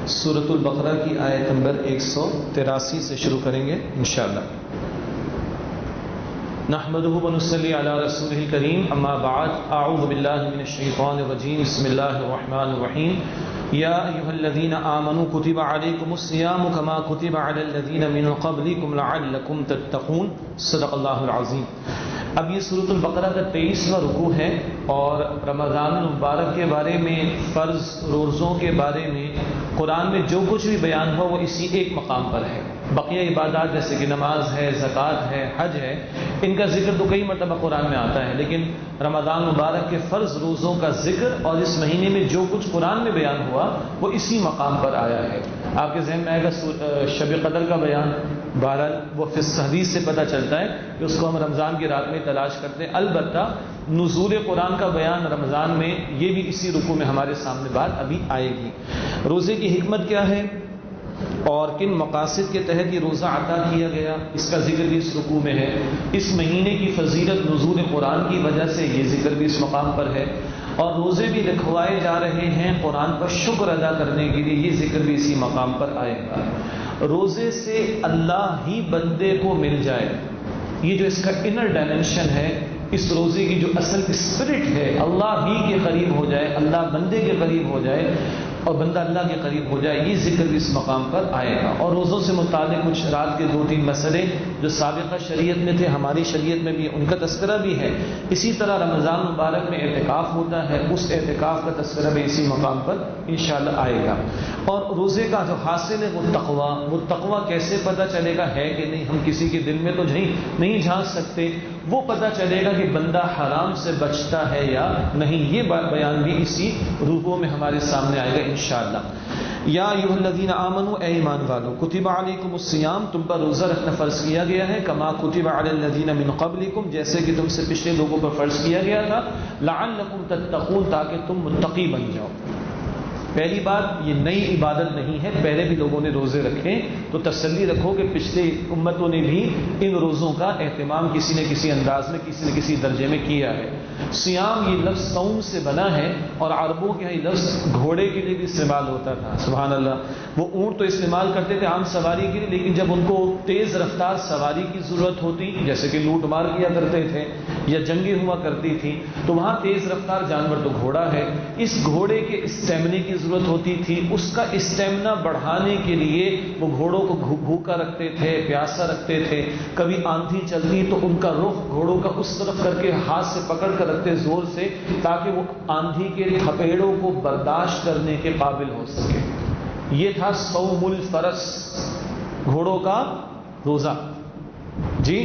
سورۃ البقرہ کی آیت نمبر 183 سے شروع کریں گے انشاءاللہ۔ نحمده ونصلي على رسوله الكريم اما بعد اعوذ بالله من الشيطان الرجيم بسم الله الرحمن الرحيم يا ايها الذين امنوا كتب عليكم الصيام كما كتب على الذين من قبلكم لعلكم تتقون صدق الله العظيم۔ اب یہ سورۃ البقرہ کا 23واں رکوع ہے اور رمضان المبارک کے بارے میں، فرض روزوں کے بارے میں قرآن میں جو کچھ بھی بیان ہوا وہ اسی ایک مقام پر ہے۔ بقیہ عبادات جیسے کہ نماز ہے، زکوٰۃ ہے، حج ہے، ان کا ذکر تو کئی مرتبہ قرآن میں آتا ہے، لیکن رمضان مبارک کے فرض روزوں کا ذکر اور اس مہینے میں جو کچھ قرآن میں بیان ہوا وہ اسی مقام پر آیا ہے۔ آپ کے ذہن میں آئے گا شب قدر کا بیان، بہرحال وہ حدیث سے پتہ چلتا ہے کہ اس کو ہم رمضان کی رات میں تلاش کرتے ہیں۔ البتہ نزول قرآن کا بیان رمضان میں، یہ بھی اسی رکوع میں ہمارے سامنے بات ابھی آئے گی۔ روزے کی حکمت کیا ہے اور کن مقاصد کے تحت یہ روزہ عطا کیا گیا، اس کا ذکر بھی اس رکوع میں ہے۔ اس مہینے کی فضیلت نزول قرآن کی وجہ سے یہ ذکر بھی اس مقام پر ہے، اور روزے بھی لکھوائے جا رہے ہیں قرآن پر شکر ادا کرنے کے لیے، یہ ذکر بھی اسی مقام پر آئے گا۔ روزے سے اللہ ہی بندے کو مل جائے، یہ جو اس کا انر ڈائمنشن ہے، اس روزے کی جو اصل اسپرٹ ہے، اللہ ہی کے قریب ہو جائے، اللہ بندے کے قریب ہو جائے اور بندہ اللہ کے قریب ہو جائے، یہ ذکر بھی اس مقام پر آئے گا۔ اور روزوں سے متعلق کچھ رات کے 2-3 مسئلے جو سابقہ شریعت میں تھے، ہماری شریعت میں بھی ان کا تذکرہ بھی ہے۔ اسی طرح رمضان مبارک میں اعتکاف ہوتا ہے، اس اعتکاف کا تذکرہ بھی اسی مقام پر انشاءاللہ آئے گا۔ اور روزے کا جو حاصل ہے وہ تقویٰ کیسے پتہ چلے گا ہے کہ نہیں، ہم کسی کے دل میں تو نہیں جھانک سکتے، وہ پتہ چلے گا کہ بندہ حرام سے بچتا ہے یا نہیں، یہ بیان بھی اسی رکوع میں ہمارے سامنے آئے گا انشاءاللہ۔ یا ایھا الذین آمنوا، اے ایمان والو، کتب علیکم الصیام، تم پر روزہ رکھنا فرض کیا گیا ہے، کما کتب علی الذین من قبلکم، جیسے کہ تم سے پچھلے لوگوں پر فرض کیا گیا تھا، لعلکم تتقون، تاکہ تم متقی بن جاؤ۔ پہلی بات، یہ نئی عبادت نہیں ہے، پہلے بھی لوگوں نے روزے رکھے، تو تسلی رکھو کہ پچھلے امتوں نے بھی ان روزوں کا اہتمام کسی نہ کسی انداز میں، کسی نہ کسی درجے میں کیا ہے۔ سیام یہ لفظ صوم سے بنا ہے، اور عربوں کے یہ لفظ گھوڑے کے لیے بھی استعمال ہوتا تھا، سبحان اللہ۔ وہ اونٹ تو استعمال کرتے تھے عام سواری کے لیے، لیکن جب ان کو تیز رفتار سواری کی ضرورت ہوتی، جیسے کہ لوٹ مار کیا کرتے تھے یا جنگیں ہوا کرتی تھی، تو وہاں تیز رفتار جانور تو گھوڑا ہے، اس گھوڑے کے اسٹیمنے کی ضرورت ہوتی تھی، اس کا اسٹیمنا بڑھانے کے لیے وہ گھوڑوں کو بھوکا رکھتے تھے، پیاسا رکھتے تھے۔ کبھی آندھی چلتی تو ان کا رخ گھوڑوں کا اس طرف کر کے ہاتھ سے پکڑ کر رکھتے زور سے، تاکہ وہ آندھی کے تھپیڑوں کو برداشت کرنے کے قابل ہو سکے۔ یہ تھا صوم الفرس، گھوڑوں کا روزہ، جی،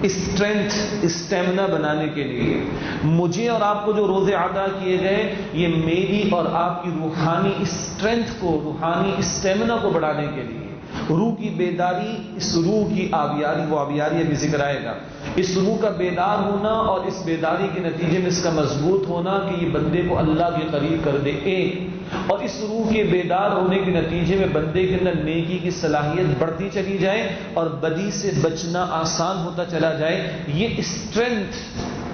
اسٹرینتھ، اسٹیمنا بنانے کے لیے۔ مجھے اور آپ کو جو روزے عطا کیے گئے، یہ میری اور آپ کی روحانی اسٹرینتھ کو، روحانی اسٹیمنا کو بڑھانے کے لیے، روح کی بیداری، اس روح کی آبیاری، وہ آبیاری ابھی ذکر آئے گا، اس روح کا بیدار ہونا اور اس بیداری کے نتیجے میں اس کا مضبوط ہونا کہ یہ بندے کو اللہ کے قریب کر دے، ایک، اور اس روح کے بیدار ہونے کے نتیجے میں بندے کے اندر نیکی کی صلاحیت بڑھتی چلی جائے اور بدی سے بچنا آسان ہوتا چلا جائے۔ یہ اسٹرینتھ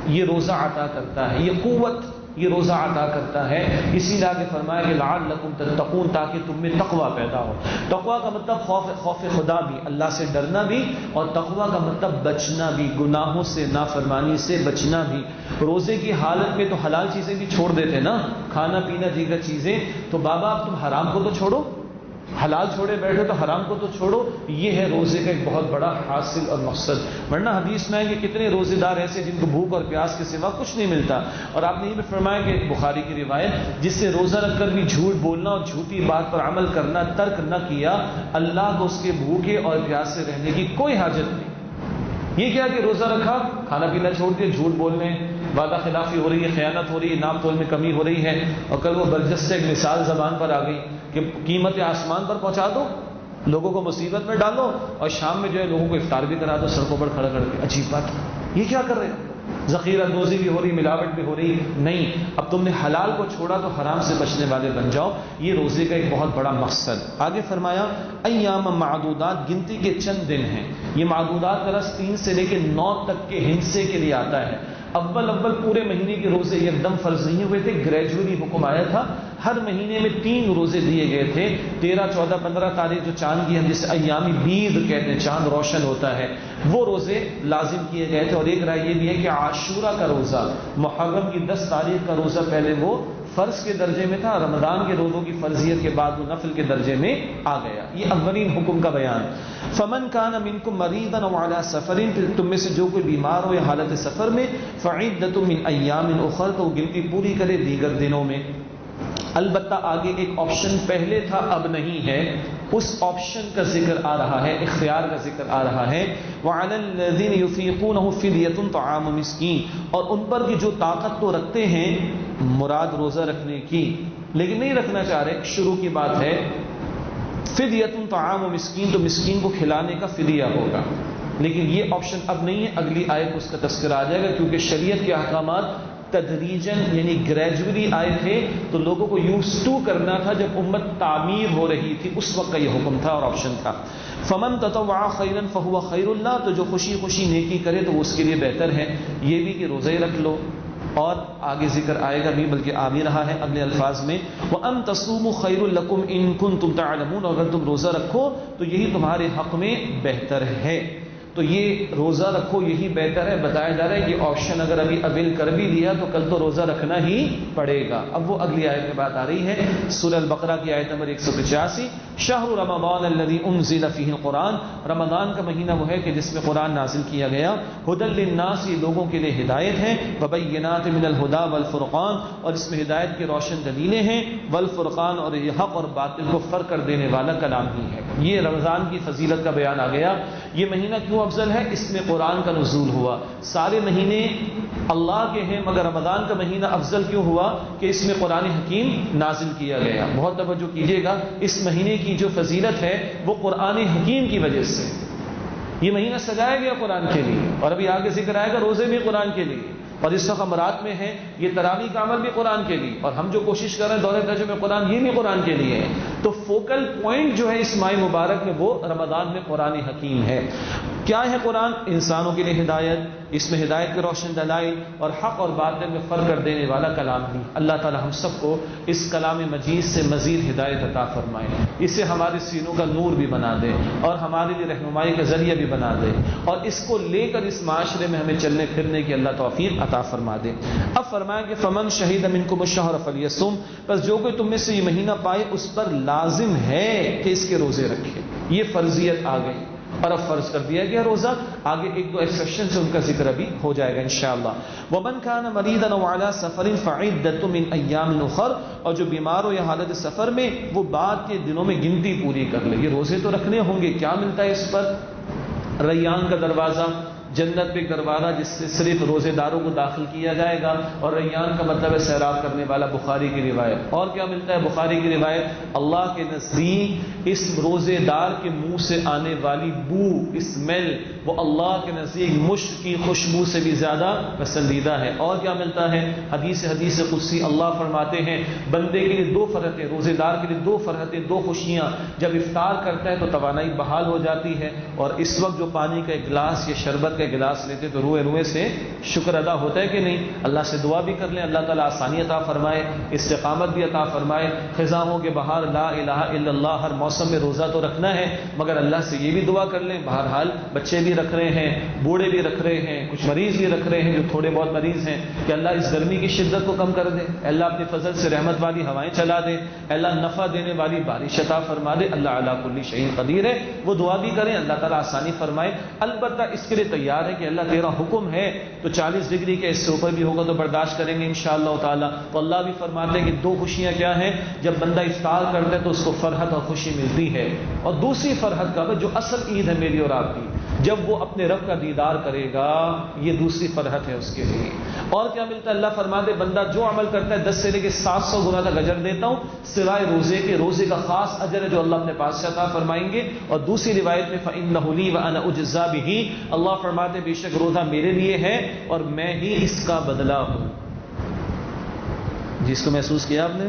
یہ روزہ عطا کرتا ہے، یہ قوت یہ روزہ عطا کرتا ہے۔ اسی لیے آگے فرمایا کہ لعلکم تتقون، تاکہ تم میں تقویٰ پیدا ہو۔ تقویٰ کا مطلب خوف خدا بھی، اللہ سے ڈرنا بھی، اور تقویٰ کا مطلب بچنا بھی، گناہوں سے، نافرمانی سے بچنا بھی۔ روزے کی حالت میں تو حلال چیزیں بھی چھوڑ دیتے نا، کھانا پینا دیگر چیزیں، تو بابا اب تم حرام کو تو چھوڑو، حلال چھوڑے بیٹھے تو حرام کو تو چھوڑو۔ یہ ہے روزے کا ایک بہت بڑا حاصل اور مقصد۔ ورنہ حدیث میں ہے کہ کتنے روزے دار ایسے جن کو بھوک اور پیاس کے سوا کچھ نہیں ملتا، اور آپ نے یہ بھی فرمایا کہ بخاری کی روایت، جس سے روزہ رکھ کر بھی جھوٹ بولنا اور جھوٹی بات پر عمل کرنا ترک نہ کیا، اللہ کو اس کے بھوکے اور پیاسے رہنے کی کوئی حاجت نہیں۔ یہ کیا کہ روزہ رکھا، کھانا پینا چھوڑ دیا، جھوٹ بولنے، وعدہ خلافی ہو رہی ہے، خیانت ہو رہی ہے، ناپ تول میں کمی ہو رہی ہے، اور کل وہ برجس سے ایک مثال زبان پر آ گئی کہ قیمت آسمان پر پہنچا دو، لوگوں کو مصیبت میں ڈالو، اور شام میں جو ہے لوگوں کو افطار بھی کرا دو سڑکوں پر کھڑا کر کے۔ عجیب بات، یہ کیا کر رہے ہیں؟ ذخیرہ دوزی بھی ہو رہی، ملاوٹ بھی ہو رہی، نہیں، اب تم نے حلال کو چھوڑا تو حرام سے بچنے والے بن جاؤ۔ یہ روزے کا ایک بہت بڑا مقصد۔ آگے فرمایا ایام معدودات، گنتی کے چند دن ہیں۔ یہ معدودات کا لفظ 3 سے لے کے 9 تک کے ہندسے کے لیے آتا ہے۔ اول پورے مہینے کے روزے یکدم فرض نہیں ہوئے تھے، گریجولی حکم آیا تھا۔ ہر مہینے میں 3 روزے دیے گئے تھے۔ 13، 14، 15 تاریخ جو چاند کی ہم جسے ایامی بید کہتے ہیں، چاند روشن ہوتا ہے، وہ روزے لازم کیے گئے تھے۔ اور ایک رائے یہ بھی ہے کہ عاشورہ کا روزہ، محرم کی 10 تاریخ کا روزہ پہلے وہ فرض کے درجے میں تھا، رمضان کے روزوں کی فرضیت کے بعد وہ نفل کے درجے میں آ گیا۔ یہ اولین حکم کا بیان۔ فمن کان منکم مریضا او علی سفر، تم میں سے جو کوئی بیمار ہو یا حالت سفر میں، فعدۃ من ایام اخر، تو گنتی پوری کرے دیگر دنوں میں۔ البتہ آگے ایک آپشن پہلے تھا اب نہیں ہے، اس آپشن کا ذکر آ رہا ہے، اختیار کا ذکر آ رہا ہے۔ وعلی الذین یطیقونہ فدیۃ طعام مسکین، اور ان پر کی جو طاقت تو رکھتے ہیں مراد روزہ رکھنے کی لیکن نہیں رکھنا چاہ رہے، شروع کی بات ہے، فدیۃ طعام مسکین، تو مسکین کو کھلانے کا فدیہ ہوگا، لیکن یہ آپشن اب نہیں ہے، اگلی آیت اس کا تذکرہ آ جائے گا، کیونکہ شریعت کے احکامات تدریجاً یعنی گریجولی آئے تھے، تو لوگوں کو یوز ٹو کرنا تھا، جب امت تعمیر ہو رہی تھی اس وقت کا یہ حکم تھا اور آپشن تھا۔ فمن تطوع خیرا فهو خیر اللہ، تو جو خوشی خوشی نیکی کرے تو وہ اس کے لیے بہتر ہے، یہ بھی کہ روزے رکھ لو، اور آگے ذکر آئے گا بھی، بلکہ آ بھی رہا ہے اگلے الفاظ میں، وَأَن تَصُومُوا خَيْرٌ لَكُمْ إِن كُنتُمْ تَعْلَمُونَ، اور اگر تم روزہ رکھو تو یہی تمہارے حق میں بہتر ہے۔ تو یہ روزہ رکھو یہی بہتر ہے، بتایا جا رہا ہے کہ آپشن اگر ابھی اویل کر بھی لیا تو کل تو روزہ رکھنا ہی پڑے گا۔ اب وہ اگلی آیت میں بات آ رہی ہے، سورہ البقرہ کی آیت نمبر 185، شہر رمضان الذی انزل فیہ القرآن، رمضان کا مہینہ وہ ہے کہ جس میں قرآن نازل کیا گیا، ھدی للناس، یہ لوگوں کے لیے ہدایت ہے، وبینات من الہدی والفرقان، اور اس میں ہدایت کی روشن دلیلیں ہیں، والفرقان، اور یہ حق اور باطل کو فرق کر دینے والا کلام ہی ہے۔ یہ رمضان کی فضیلت کا بیان آ گیا۔ یہ مہینہ کیوں افضل ہے؟ اس میں قرآن کا نزول ہوا۔ سارے مہینے اللہ کے ہیں مگر رمضان کا مہینہ افضل کیوں ہوا؟ کہ اس میں قرآن حکیم نازل کیا گیا۔ بہت توجہ کیجیے گا، اس مہینے کی جو فضیلت ہے وہ قرآن حکیم کی وجہ سے۔ یہ مہینہ سجایا گیا قرآن کے لیے، اور ابھی آگے ذکر آئے گا روزے بھی قرآن کے لیے، اور اس وقت امرات میں ہے یہ تراویح کا عمل بھی قرآن کے لیے، اور ہم جو کوشش کر رہے ہیں دورہ ترجمہ قرآن، یہ بھی قرآن کے لیے ہے۔ تو فوکل پوائنٹ جو ہے اس ماہ مبارک میں وہ رمضان میں قرآن حکیم ہے۔ کیا ہے قرآن؟ انسانوں کے لیے ہدایت، اس میں ہدایت کے روشن دلائل اور حق اور باطل میں فرق کر دینے والا کلام بھی۔ اللہ تعالی ہم سب کو اس کلام مجید سے مزید ہدایت عطا فرمائے، اسے ہمارے سینوں کا نور بھی بنا دے اور ہمارے لیے رہنمائی کا ذریعہ بھی بنا دے، اور اس کو لے کر اس معاشرے میں ہمیں چلنے پھرنے کی اللہ توفیق عطا فرما دے۔ اب فرمایا کہ فمن شہید منکم الشہر فلیصم، بس جو کوئی تم میں سے یہ مہینہ پائے اس پر لازم ہے کہ اس کے روزے رکھے۔ یہ فرضیت آ گئی اور اب فرض کر دیا گیا روزہ۔ آگے ایک دو ایکسیپشن سے ان کا ذکر ابھی ہو جائے گا انشاءاللہ۔ ومن کان مریضا او علی سفر فعدۃ من ایام اخر، اور جو بیمار ہو یا حالت سفر میں وہ بعد کے دنوں میں گنتی پوری کر لے۔ یہ روزے تو رکھنے ہوں گے، کیا ملتا ہے اس پر؟ ریان کا دروازہ، جنت پہ دروازہ جس سے صرف روزے داروں کو داخل کیا جائے گا، اور ریان کا مطلب ہے سیراب کرنے والا، بخاری کی روایت۔ اور کیا ملتا ہے بخاری کی روایت؟ اللہ کے نزدیک اس روزے دار کے منہ سے آنے والی بو، اسمیل، وہ اللہ کے نزدیک مشک کی خوشبو سے بھی زیادہ پسندیدہ ہے۔ اور کیا ملتا ہے؟ حدیث قدسی اللہ فرماتے ہیں بندے کے لیے 2 فرحتیں، روزے دار کے لیے 2 فرحتیں، 2 خوشیاں، جب افطار کرتا ہے تو توانائی بحال ہو جاتی ہے، اور اس وقت جو پانی کا ایک گلاس یا شربت کا گلاس لیتے تو روئے سے شکر ادا ہوتا ہے کہ نہیں؟ اللہ سے دعا بھی کر لیں اللہ تعالیٰ آسانی عطا فرمائے، استقامت بھی عطا فرمائے، خزاں کے بہار لا الہ الا اللہ، ہر موسم میں روزہ تو رکھنا ہے، مگر اللہ سے یہ بھی دعا کر لیں، بہرحال بچے بھی رکھ رہے ہیں، بوڑھے بھی رکھ رہے ہیں، کچھ مریض بھی رکھ رہے ہیں جو تھوڑے بہت مریض ہیں، کہ اللہ اس گرمی کی شدت کو کم کر دے، اللہ اپنے فضل سے رحمت والی ہوائیں چلا دے، اللہ نفع دینے والی بارش عطا فرما دے، اللہ علی کل شیء قدیر ہے۔ وہ دعا بھی کریں، اللہ تعالیٰ آسانی فرمائے۔ البتہ اس کے لیے تیار ہے کہ اللہ تیرا حکم ہے تو 40 ڈگری کے اس سے اوپر بھی ہوگا تو برداشت کریں گے انشاءاللہ تعالی۔ تو اللہ بھی فرماتے ہیں کہ 2 خوشیاں کیا ہیں؟ جب بندہ افطار کرتا ہے تو اس کو فرحت اور خوشی ملتی ہے، اور دوسری فرحت کا جو اصل عید ہے میری اور آپ کی، جب وہ اپنے رب کا دیدار کرے گا، یہ دوسری فرحت ہے اس کے لیے۔ اور کیا ملتا ہے؟ اللہ فرماتے بندہ جو عمل کرتا ہے 10 سے لے کے 700 گنا تک اجر دیتا ہوں، سوائے روزے کے، روزے کا خاص اجر ہے جو اللہ اپنے پاس سے عطا فرمائیں گے۔ اور دوسری روایت میں فإنه لي وأنا أجزى به، اللہ فرماتے بے شک روزہ میرے لیے ہے اور میں ہی اس کا بدلہ ہوں۔ جس کو محسوس کیا آپ نے؟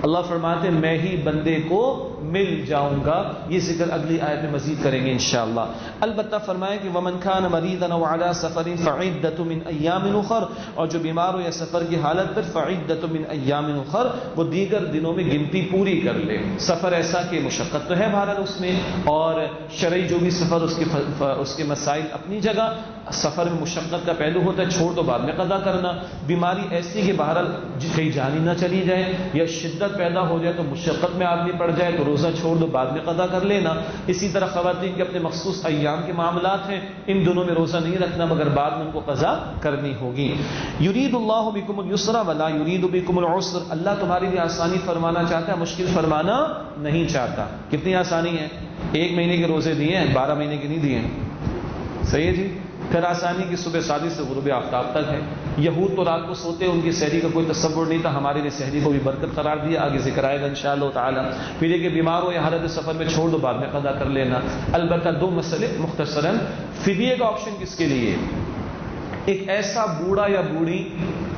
اللہ فرماتے میں ہی بندے کو مل جاؤں گا. یہ ذکر اگلی آیت میں مزید کریں گے انشاءاللہ. البتہ فرمایا کہ ومن کان مریضا او علی سفر فعدۃ من ایام اخر، اور جو بیمار ہو یا سفر کی حالت پر فعدۃ من ایام اخر، وہ دیگر دنوں میں گنتی پوری کر لے. سفر ایسا کہ مشقت تو ہے بہرحال اس میں، اور شرعی جو بھی سفر اس کے مسائل اپنی جگہ. سفر میں مشقت کا پہلو ہوتا ہے، چھوڑ تو بعد میں قضا کرنا. بیماری ایسی کہ بہرحال کہیں جان ہی نہ چلی جائے، یا شدت پیدا ہو جائے تو مشقت میں آدمی پڑ جائے تو روزہ چھوڑ دو بعد میں قضا کر لینا. اسی طرح خواتین کے اپنے مخصوص ایام کے معاملات ہیں، ان دنوں میں روزہ نہیں رکھنا مگر بعد میں ان کو قضا کرنی ہوگی. یرید اللہ بکم الیسر ولا یرید بکم العسر، اللہ تمہارے لیے آسانی فرمانا چاہتا ہے، مشکل فرمانا نہیں چاہتا. کتنی آسانی ہے؟ 1 مہینے کے روزے دیے ہیں، 12 مہینے کے نہیں دیے ہیں. صحیح ہے جی. پھر آسانی کی صبح صادق سے غروب آفتاب تک ہے. یہود تو رات کو سوتے، ان کی سحری کا کوئی تصور نہیں تھا، ہمارے لیے سحری کو بھی برکت قرار دیا، آگے ذکر آئے گا انشاءاللہ تعالی. پھر یہ کہ بیمار ہو یا حالت سفر میں چھوڑ دو بعد میں قضا کر لینا. البتہ 2 مسئلے مختصراً. فدیے کا آپشن کس کے لیے؟ ایک ایسا بوڑھا یا بوڑھی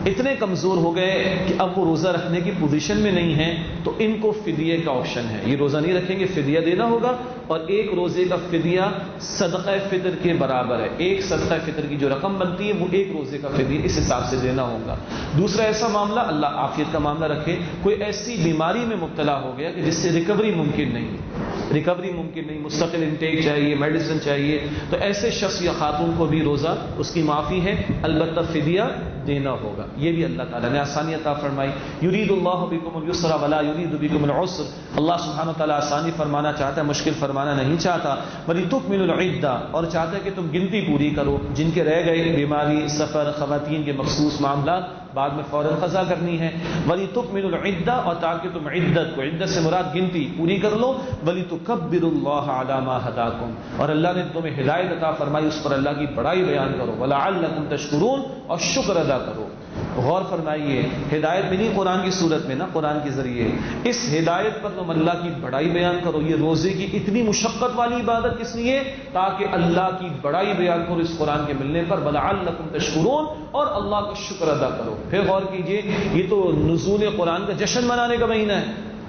اتنے کمزور ہو گئے کہ اب وہ روزہ رکھنے کی پوزیشن میں نہیں ہیں، تو ان کو فدیے کا آپشن ہے. یہ روزہ نہیں رکھیں گے، فدیہ دینا ہوگا، اور 1 روزے کا فدیہ صدقہ فطر کے برابر ہے. 1 صدقہ فطر کی جو رقم بنتی ہے وہ 1 روزے کا فدیہ اس حساب سے دینا ہوگا. دوسرا ایسا معاملہ، اللہ عافیت کا معاملہ رکھے، کوئی ایسی بیماری میں مبتلا ہو گیا کہ جس سے ریکوری ممکن نہیں، مستقل انٹیک چاہیے، میڈیسن چاہیے، تو ایسے شخص یا خاتون کو بھی روزہ اس کی معافی ہے، البتہ فدیہ دینا ہوگا. یہ بھی اللہ تعالیٰ نے آسانی عطا فرمائی. یرید اللہ بکم الیسر ولا یرید بکم العسر، اللہ سبحانہ و تعالیٰ آسانی فرمانا چاہتا ہے، مشکل فرمانا نہیں چاہتا. وَلِتُكْمِلُوا الْعِدَّةَ، اور چاہتا ہے کہ تم گنتی پوری کرو. جن کے رہ گئے بیماری، سفر، خواتین کے مخصوص معاملات بعد میں فوراً قضا کرنی ہے. وَلِتُكْمِلُوا الْعِدَّةَ، اور تاکہ تم عدت کو، عدت سے مراد گنتی پوری کر لو. وَلِتُكَبِّرُوا اللَّهَ عَلَى مَا هَدَاكُمْ، اور اللہ نے تمہیں ہدایت عطا فرمائی، اس پر اللہ کی بڑائی بیان کرو. وَلَعَلَّكُمْ تَشْكُرُونَ، اور شکر ادا کرو. غور فرمائیے، ہدایت بھی نہیں قرآن کی صورت میں نا، قرآن کے ذریعے اس ہدایت پر تم اللہ کی بڑائی بیان کرو. یہ روزے کی اتنی مشقت والی عبادت کس لیے؟ تاکہ اللہ کی بڑائی بیان کرو اس قرآن کے ملنے پر. وَلَعَلَّكُمْ تَشْكُرُونَ، اور اللہ کا شکر ادا کرو. پھر غور کیجئے، یہ تو نزول قرآن کا جشن منانے کا مہینہ ہے،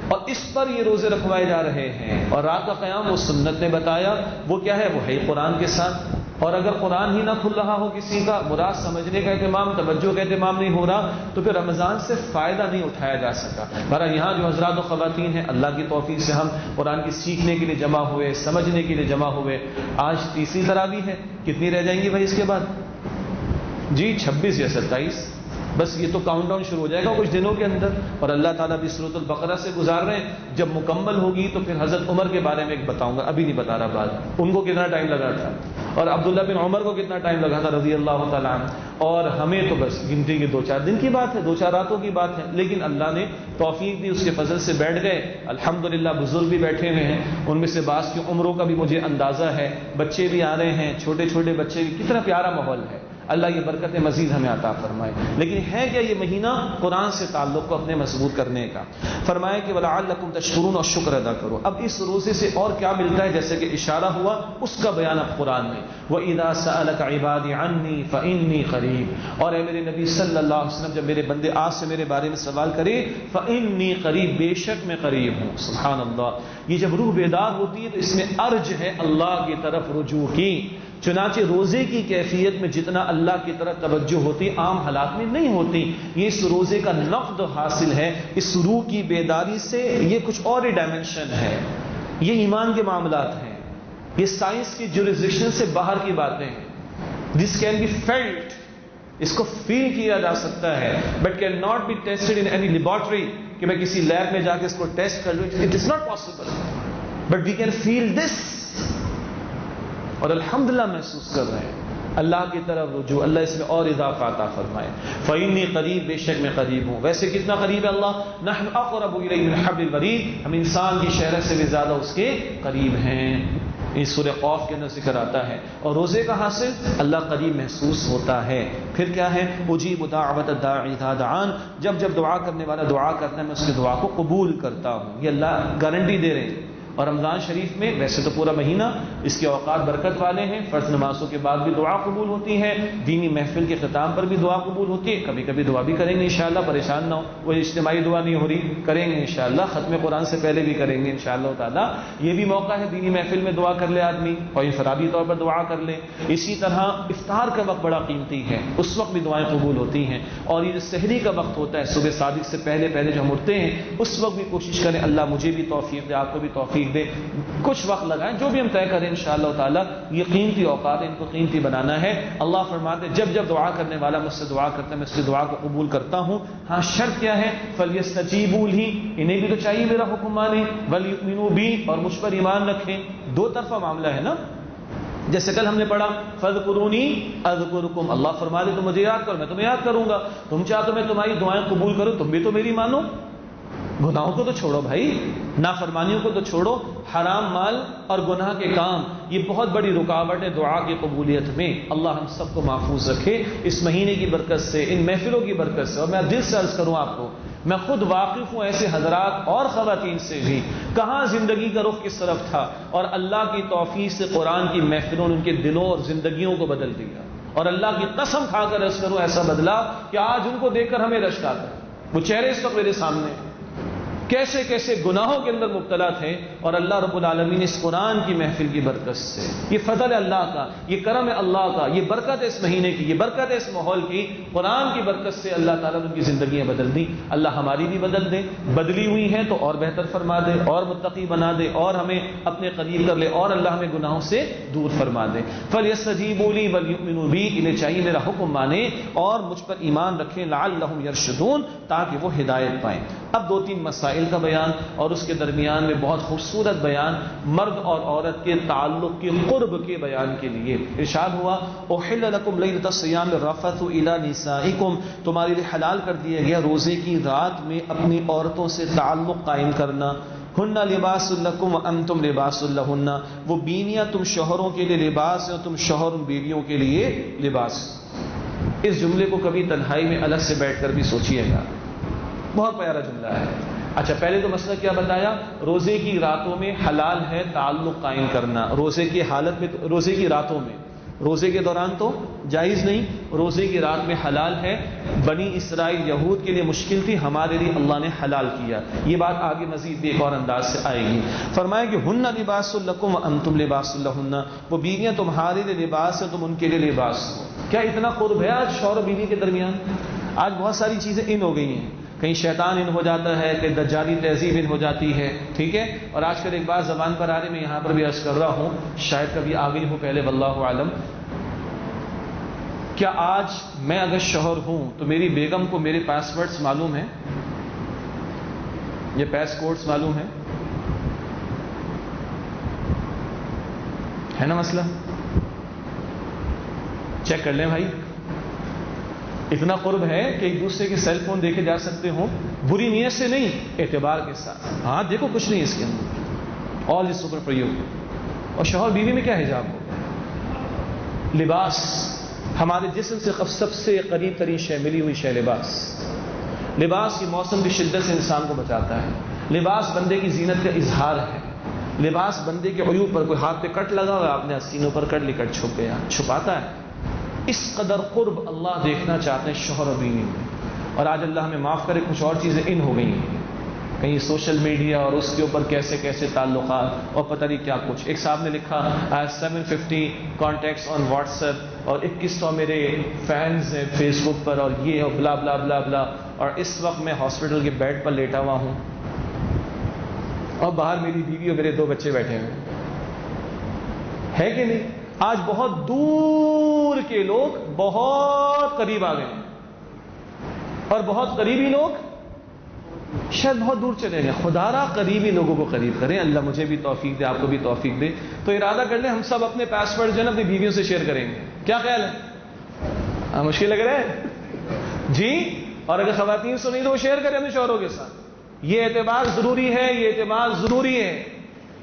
اور اس پر یہ روزے رکھوائے جا رہے ہیں. اور رات کا قیام وہ سنت نے بتایا، وہ کیا ہے؟ وہ ہے قرآن کے ساتھ. اور اگر قرآن ہی نہ کھل رہا ہو کسی کا، مراد سمجھنے کا اہتمام، توجہ کا اہتمام نہیں ہو رہا، تو پھر رمضان سے فائدہ نہیں اٹھایا جا سکا. بہرحال یہاں جو حضرات و خواتین ہیں، اللہ کی توفیق سے ہم قرآن کی سیکھنے کے لیے جمع ہوئے، سمجھنے کے لیے جمع ہوئے. آج تیسری تراویح ہے، کتنی رہ جائیں گی بھائی اس کے بعد؟ جی 26 یا 27، بس یہ تو کاؤنٹ ڈاؤن شروع ہو جائے گا کچھ دنوں کے اندر. اور اللہ تعالیٰ بھی سورۃ البقرہ سے گزار رہے ہیں. جب مکمل ہوگی تو پھر حضرت عمر کے بارے میں ایک بتاؤں گا، ابھی نہیں بتا رہا بات. ان کو کتنا ٹائم لگا تھا، اور عبداللہ بن عمر کو کتنا ٹائم لگا تھا رضی اللہ تعالیٰ عنہ. اور ہمیں تو بس گنتی کی 2-4 دن کی بات ہے، 2-4 راتوں کی بات ہے. لیکن اللہ نے توفیق دی، اس کے فضل سے بیٹھ گئے. الحمدللہ بزرگ بھی بیٹھے ہوئے ہیں، ان میں سے بعض کی عمروں کا بھی مجھے اندازہ ہے. بچے بھی آ رہے ہیں، چھوٹے چھوٹے بچے بھی. کتنا پیارا ماحول ہے. اللہ یہ برکت مزید ہمیں عطا فرمائے. لیکن ہے کیا یہ مہینہ؟ قرآن سے تعلق کو اپنے مضبوط کرنے کا. فرمایا کہ وَلَعَلَّكُمْ تَشْكُرُونَ، اور شکر ادا کرو. اب اس روزے سے اور کیا ملتا ہے؟ جیسے کہ اشارہ ہوا، اس کا بیان اب قرآن میں. وَإِذَا سَأَلَكَ عِبَادِي عَنِّي فَإِنِّي قَرِيبٌ، اور اے میرے نبی صلی اللہ علیہ وسلم جب میرے بندے آج سے میرے بارے میں سوال کرے، فَإِنِّي قَرِيب، بے شک میں قریب ہوں. سبحان اللہ. یہ جب روح بیدار ہوتی ہے تو اس میں ارج ہے اللہ کی طرف رجوع کی. چنانچہ روزے کی کیفیت میں جتنا اللہ کی طرف توجہ ہوتی عام حالات میں نہیں ہوتی. یہ اس روزے کا نقد حاصل ہے. اس روح کی بیداری سے یہ کچھ اور ہی ڈائمنشن ہے. یہ ایمان کے معاملات ہیں، یہ سائنس کی جوریسڈکشن سے باہر کی باتیں ہیں. دس کین بی فیلٹ، اس کو فیل کیا جا سکتا ہے، but can not be tested in any laboratory, کہ میں کسی لیب میں جا کے اس کو ٹیسٹ کر لوں. It is not possible, but we can feel this. اور الحمدللہ محسوس کر رہے ہیں اللہ کی طرف رجوع. اللہ اس میں اور اضافہ عطا فرمائے. فإنی قریب، بے شک میں قریب ہوں. ویسے کتنا قریب ہے اللہ؟ نحن اقرب الیہ من حبل الورید، ہم انسان کی شہرت سے بھی زیادہ اس کے قریب ہیں. اس سورہ قاف کے اندر ذکر آتا ہے. اور روزے کا حاصل اللہ قریب محسوس ہوتا ہے. پھر کیا ہے؟ اجیب دعوت الداعی اذا دعان، جب جب دعا کرنے والا دعا کرتا ہے میں اس کی دعا کو قبول کرتا ہوں. یہ اللہ گارنٹی دے رہے ہیں. اور رمضان شریف میں ویسے تو پورا مہینہ اس کے اوقات برکت والے ہیں، فرض نمازوں کے بعد بھی دعا قبول ہوتی ہے، دینی محفل کے ختام پر بھی دعا قبول ہوتی ہے، کبھی کبھی دعا بھی کریں گے انشاءاللہ، پریشان نہ ہو، وہ اجتماعی دعا نہیں ہو رہی، کریں گے انشاءاللہ، ختم قرآن سے پہلے بھی کریں گے انشاءاللہ تعالی۔ یہ بھی موقع ہے دینی محفل میں دعا کر لے آدمی اور انفرادی طور پر دعا کر لے۔ اسی طرح افطار کا وقت بڑا قیمتی ہے، اس وقت بھی دعائیں قبول ہوتی ہیں، اور یہ جو سحری کا وقت ہوتا ہے صبح صادق سے پہلے جو ہم اٹھتے ہیں اس وقت بھی کوشش کریں اللہ مجھے بھی توفیق دے، آپ کو بھی توفیق دے، کچھ وقت لگائیں، جو بھی ہم طے کریں انشاءاللہ تعالی۔ یہ قیمتی اوقات ہیں، ان کو قیمتی بنانا ہے۔ اللہ فرماتے ہیں جب دعا کرنے والا مجھ سے دعا کرتا ہے میں اس کی دعا کو قبول کرتا ہوں۔ ہاں شرط کیا ہے؟ فَلْيَسْتَجِيبُوا لِي، انہیں بھی تو چاہیے میرا حکم مانے، وَلْيُؤْمِنُوا بِي، اور مجھ پر ایمان رکھیں۔ دو طرفہ معاملہ ہے نا، جیسے کل ہم نے پڑھا فَاذْكُرُونِي أَذْكُرْكُمْ، اللہ فرما دے تو مجھے یاد کرو میں تمہیں یاد کروں گا، تم چاہو تو میں تمہاری دعائیں قبول کروں، تم بھی تو میری مانو۔ گناہوں کو تو چھوڑو بھائی، نافرمانیوں کو تو چھوڑو، حرام مال اور گناہ کے کام یہ بہت بڑی رکاوٹ ہے دعا کی قبولیت میں۔ اللہ ہم سب کو محفوظ رکھے اس مہینے کی برکت سے، ان محفلوں کی برکت سے۔ اور میں دل سے عرض کروں آپ کو، میں خود واقف ہوں ایسے حضرات اور خواتین سے بھی، کہاں زندگی کا رخ کس طرف تھا، اور اللہ کی توفیق سے قرآن کی محفلوں نے ان کے دلوں اور زندگیوں کو بدل دیا، اور اللہ کی قسم کھا کر عرض کروں ایسا بدلا کہ آج ان کو دیکھ کر ہمیں رشک آتا ہے۔ وہ چہرے اس وقت میرے سامنے ہیں، کیسے کیسے گناہوں کے اندر مبتلا تھے، اور اللہ رب العالمین اس قرآن کی محفل کی برکت سے، یہ فضل ہے اللہ کا، یہ کرم ہے اللہ کا، یہ برکت ہے اس مہینے کی، یہ برکت ہے اس ماحول کی، قرآن کی برکت سے اللہ تعالیٰ نے ان کی زندگیاں بدل دی۔ اللہ ہماری بھی بدل دے، بدلی ہوئی ہیں تو اور بہتر فرما دے، اور متقی بنا دے، اور ہمیں اپنے قریب کر لے، اور اللہ ہمیں گناہوں سے دور فرما دے۔ فَلْيَسْتَجِيبُوا لِي وَلْيُؤْمِنُوا بِي، انہیں چاہیے میرا حکم مانے اور مجھ پر ایمان رکھیں، لَعَلَّهُمْ يَرْشُدُونَ، تاکہ وہ ہدایت پائیں۔ اب دو تین مسائل کا بیان اور اس کے درمیان میں بہت خوبصورت بیان مرد اور عورت کے تعلق کے قرب کے بیان کے لیے ارشاد ہوا احل لکم لیلۃ الصیام الرفث الی نسائکم، تمہارے لیے حلال کر دیا گیا روزے کی رات میں اپنی عورتوں سے تعلق قائم کرنا۔ ہن لباس لکم وانتم لباس لہن، وہ بیویاں تم شوہروں کے لیے لباس ہیں اور تم شوہر ان بیویوں کے لیے لباس۔ اس جملے کو کبھی تنہائی میں الگ سے بیٹھ کر بھی سوچیے گا، بہت پیارا جملہ ہے۔ اچھا پہلے تو مسئلہ کیا بتایا؟ روزے کی راتوں میں حلال ہے تعلق قائم کرنا، روزے کی حالت میں، روزے کی راتوں میں، روزے کے دوران تو جائز نہیں، روزے کی رات میں حلال ہے۔ بنی اسرائیل یہود کے لیے مشکل تھی، ہمارے لیے اللہ نے حلال کیا۔ یہ بات آگے مزید بھی ایک اور انداز سے آئے گی۔ فرمایا کہ ہن لباس لکم وانتم لباس لہن، وہ بیویاں تمہارے لیے لباس ہیں تم ان کے لیے لباس ہو۔ کیا اتنا قرب ہے آج شوہر و بیوی کے درمیان؟ آج بہت ساری چیزیں ان ہو گئی ہیں، کہیں شیطان ان ہو جاتا ہے، کہیں دجالی تہذیب ان ہو جاتی ہے، ٹھیک ہے۔ اور آج کل ایک بات زبان پر آ رہی، میں یہاں پر بھی عرض کر رہا ہوں، شاید کبھی آ گئی ہو پہلے، واللہ عالم۔ کیا آج میں اگر شوہر ہوں تو میری بیگم کو میرے پاس ورڈز معلوم ہیں؟ یہ پاس کوڈز معلوم ہیں؟ ہے نا مسئلہ؟ چیک کر لیں بھائی، اتنا قرب ہے کہ ایک دوسرے کے سیل فون دیکھے جا سکتے ہوں، بری نیت سے نہیں، اعتبار کے ساتھ۔ ہاں دیکھو کچھ نہیں اس کے اندر، آل از سپر فار یو۔ اور شوہر بیوی میں کیا حجاب ہو؟ لباس، ہمارے جسم سے سب سے قریب ترین شے، ملی ہوئی شے لباس۔ لباس کی موسم کی شدت سے انسان کو بچاتا ہے، لباس بندے کی زینت کا اظہار ہے، لباس بندے کے عیوب پر، کوئی ہاتھ پہ کٹ لگا ہوا آپ نے سینوں پر کٹ لی، کٹ چھپ گیا، چھپاتا ہے۔ اس قدر قرب اللہ دیکھنا چاہتے ہیں شوہر و بیوی میں۔ اور آج اللہ ہمیں معاف کرے کچھ اور چیزیں ان ہو گئی ہیں، کہیں سوشل میڈیا اور اس کے اوپر کیسے کیسے تعلقات اور پتہ نہیں کیا کچھ۔ ایک صاحب نے لکھا 750 کانٹیکٹس آن واٹس ایپ، اور 2100 میرے فینز ہیں فیس بک پر، اور یہ اور بلا بلا بلا بلا، اور اس وقت میں ہاسپٹل کے بیڈ پر لیٹا ہوا ہوں، اور باہر میری بیوی اور میرے 2 بچے بیٹھے ہوئے ہے کہ نہیں؟ آج بہت دور کے لوگ بہت قریب آ گئے ہیں، اور بہت قریبی لوگ شاید بہت دور چلے گئے۔ خدا را قریبی لوگوں کو قریب کریں، اللہ مجھے بھی توفیق دے، آپ کو بھی توفیق دے۔ تو ارادہ کر لیں ہم سب اپنے پاس ورڈ جو ہے نا اپنی بیویوں سے شیئر کریں گے، کیا خیال ہے؟ مشکل لگ رہا ہے جی؟ اور اگر خواتین سنیں تو وہ شیئر کریں اپنے شوہروں کے ساتھ۔ یہ اعتبار ضروری ہے، یہ اعتبار ضروری ہے۔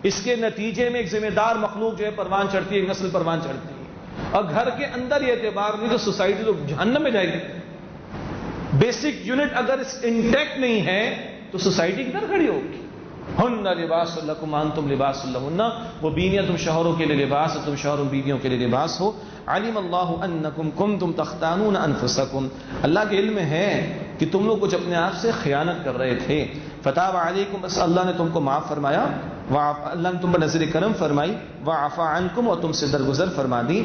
اس کے نتیجے میں ایک ذمہ دار مخلوق جو ہے پروان چڑھتی ہے، ایک نسل پروان چڑھتی ہے۔ اور گھر کے اندر یہ اعتبار نہیں تو سوسائٹی تو جہنم میں جائے گی۔ بیسک یونٹ اگر انٹیکٹ نہیں ہے تو سوسائٹی کدھر کھڑی ہوگی؟ ہن لباس لکم انتم لباس لہن، وہ بیویاں تم شوہروں کے لیے لباس اور تم شوہر بیویوں کے لیے لباس ہو. علم اللہ انکم کنتم تختانون انفسکم، اللہ کے علم ہے کہ تم لوگ کچھ اپنے آپ سے خیانت کر رہے تھے. فتاب علیکم، بس اللہ نے تم کو معاف فرمایا، اللہ نے تم پر نظر کرم فرمائی. وعفا عنکم، اور تم سے درگزر فرما دی.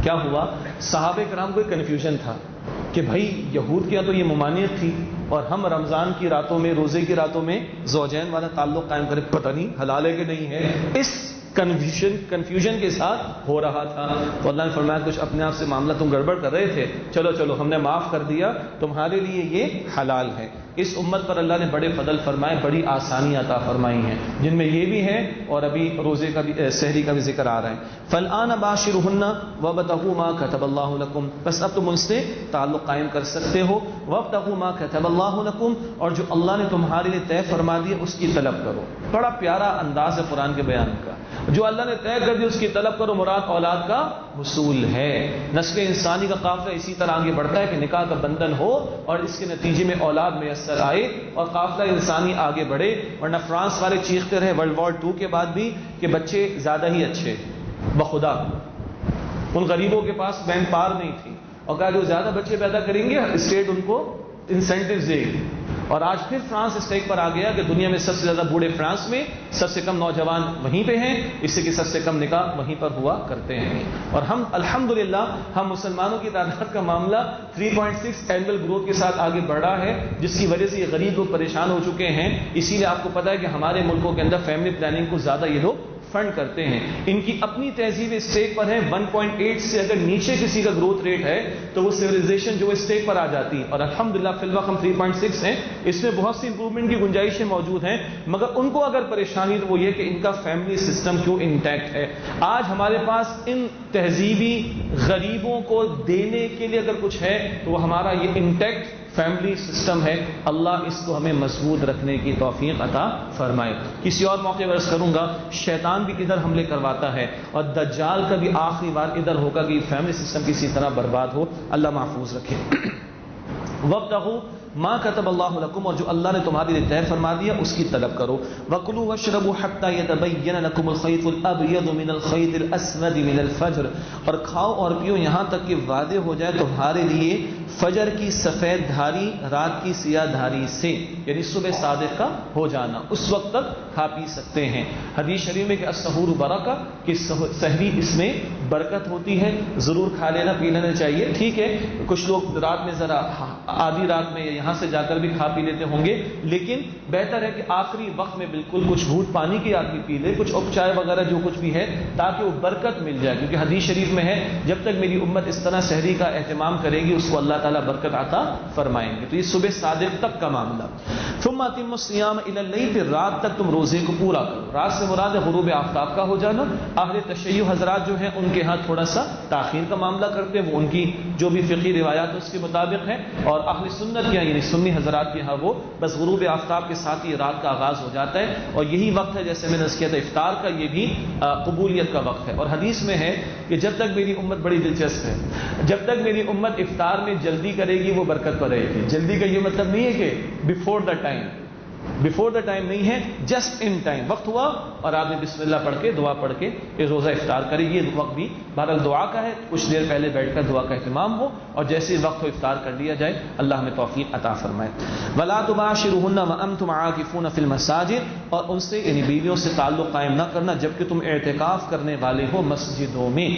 کیا ہوا؟ صحابہ کرام کو ایک کنفیوژن تھا کہ بھائی یہود کیا تو یہ ممانعت تھی اور ہم رمضان کی راتوں میں، روزے کی راتوں میں زوجین والا تعلق قائم کرے، پتہ نہیں حلال ہے کہ نہیں ہے. اس کنفیوژن کے ساتھ ہو رہا تھا. تو اللہ نے فرمایا کچھ اپنے آپ سے معاملہ تم گڑبڑ کر رہے تھے، چلو ہم نے معاف کر دیا، تمہارے لیے یہ حلال ہے. اس امت پر اللہ نے بڑے فضل فرمائے، بڑی آسانی عطا فرمائی ہیں، جن میں یہ بھی ہے اور ابھی روزے کا بھی، سحری کا بھی ذکر آ رہا ہے. فالآن باشرہن وابتغوا ما کتب اللہ لکم، بس اب تم ان سے تعلق قائم کر سکتے ہو. وابتغوا ما کتب اللہ لکم، اور جو اللہ نے تمہارے لیے طے فرما دیا اس کی طلب کرو. بڑا پیارا انداز ہے قرآن کے بیان کا. جو اللہ نے طے کر دیا اس کی طلب کرو، مراد اولاد کا حصول ہے. نسل انسانی کا قافلہ اسی طرح آگے بڑھتا ہے کہ نکاح کا بندھن ہو اور اس کے نتیجے میں اولاد میسر آئے اور قافلہ انسانی آگے بڑھے. ورنہ فرانس والے چیختے رہے ورلڈ وار 2 کے بعد بھی کہ بچے زیادہ ہی اچھے، بخدا ان غریبوں کے پاس بینک پار نہیں تھی، اور کہا جو زیادہ بچے پیدا کریں گے اسٹیٹ ان کو انسینٹیوز دے گی. اور آج پھر فرانس اسٹیک پر آ گیا کہ دنیا میں سب سے زیادہ بوڑھے فرانس میں، سب سے کم نوجوان وہیں پہ ہیں، اس سے کہ سب سے کم نکاح وہیں پر ہوا کرتے ہیں. اور ہم الحمدللہ ہم مسلمانوں کی تعداد کا معاملہ 3.6 اینول گروتھ کے ساتھ آگے بڑھا ہے، جس کی وجہ سے یہ غریب لوگ پریشان ہو چکے ہیں. اسی لیے آپ کو پتا ہے کہ ہمارے ملکوں کے اندر فیملی پلاننگ کو زیادہ یہ لوگ فنڈ کرتے ہیں. ان کی اپنی تہذیب اسٹیک پر ہے. 1.8 سے اگر نیچے کسی کا گروتھ ریٹ ہے تو وہ سویلائزیشن جو اسٹیک پر آ جاتی ہے. اور الحمدللہ فی الوقت ہم 3.6 ہیں. اس میں بہت سی امپروومنٹ کی گنجائشیں موجود ہیں، مگر ان کو اگر پریشانی تو وہ یہ کہ ان کا فیملی سسٹم کیوں انٹیکٹ ہے. آج ہمارے پاس ان تہذیبی غریبوں کو دینے کے لیے اگر کچھ ہے تو وہ ہمارا یہ انٹیکٹ فیملی سسٹم ہے. اللہ اس کو ہمیں مضبوط رکھنے کی توفیق عطا فرمائے. کسی اور موقع پر عرض کروں گا، شیطان بھی ادھر حملے کرواتا ہے اور دجال کا بھی آخری بار ادھر ہوگا کہ فیملی سسٹم کسی طرح برباد ہو. اللہ محفوظ رکھے. وابتغوا ما کتب اللہ لکم، اور جو اللہ نے تمہارے لیے طے فرما دیا اس کی طلب کرو. وکلوا واشربوا حتى يتبين لكم الخيط الابيض من الخيط الاسود من الفجر، اور کھاؤ اور پیو یہاں تک کہ واضح ہو جائے تمہارے لیے فجر کی سفید دھاری رات کی سیاہ دھاری سے، یعنی صبح صادق کا ہو جانا، اس وقت تک کھا پی سکتے ہیں. حدیث شریف میں کہ السحور برکہ، کہ سحری اس میں برکت ہوتی ہے، ضرور کھا لینا پی لینا چاہیے. ٹھیک ہے کچھ لوگ رات میں ذرا آدھی رات میں یہاں سے جا کر بھی کھا پی لیتے ہوں گے، لیکن بہتر ہے کہ آخری وقت میں بالکل کچھ گھونٹ پانی کی آدمی پی لے، کچھ چائے وغیرہ جو کچھ بھی ہے، تاکہ وہ برکت مل جائے. کیونکہ حدیث شریف میں ہے جب تک میری امت اس طرح سحری کا اہتمام کرے گی اس کو اللہ تعالیٰ برکت عطا فرمائیں گے. تو یہ صبح صادق تک کا معاملہ. ثم اتموا الصيام الى الليل، پھر رات تک تم روزے کو پورا کرو. رات سے مراد ہے غروب آفتاب کا ہو جانا. اہل تشیع حضرات جو ہیں ان کے ہاں تھوڑا سا تاخیر کا معاملہ کرتے ہیں، وہ ان کی جو بھی فقہی روایات اس کے مطابق ہے. اور اہل سنت کے یعنی سنی حضرات کے ہاں وہ بس غروب آفتاب کے ساتھ ہی رات کا آغاز ہو جاتا ہے. اور یہی وقت ہے جیسے میں نے کیا تھا افطار کا، یہ بھی قبولیت کا وقت ہے. اور حدیث میں ہے کہ جب تک میری امت، بڑی دلچسپ ہے، جب تک میری امت افطار میں جلدی کرے گی وہ برکت پر رہے گی. جلدی کا یہ مطلب نہیں ہے کہ before the time, before the time نہیں ہے، جسٹ ان ٹائم. وقت ہوا اور آپ نے بسم اللہ پڑھ کے دعا پڑھ کے یہ روزہ افطار کرے. یہ وقت بھی بہرحال دعا کا ہے، کچھ دیر پہلے بیٹھ کر دعا کا اہتمام ہو اور جیسے وقت ہو افطار کر لیا جائے. اللہ ہمیں توفیق عطا فرمائے. ولا تباشرهن وانتم عاکفون فی المساجد، اور ان سے یعنی بیویوں سے تعلق قائم نہ کرنا جبکہ تم اعتکاف کرنے والے ہو مسجدوں میں.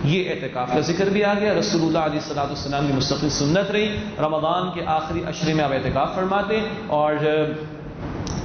یہ اعتکاف کا ذکر بھی آ گیا. رسول اللہ علیہ الصلوۃ والسلام کی مستقل سنت رہی، رمضان کے آخری عشرے میں آپ اعتکاف فرماتے، اور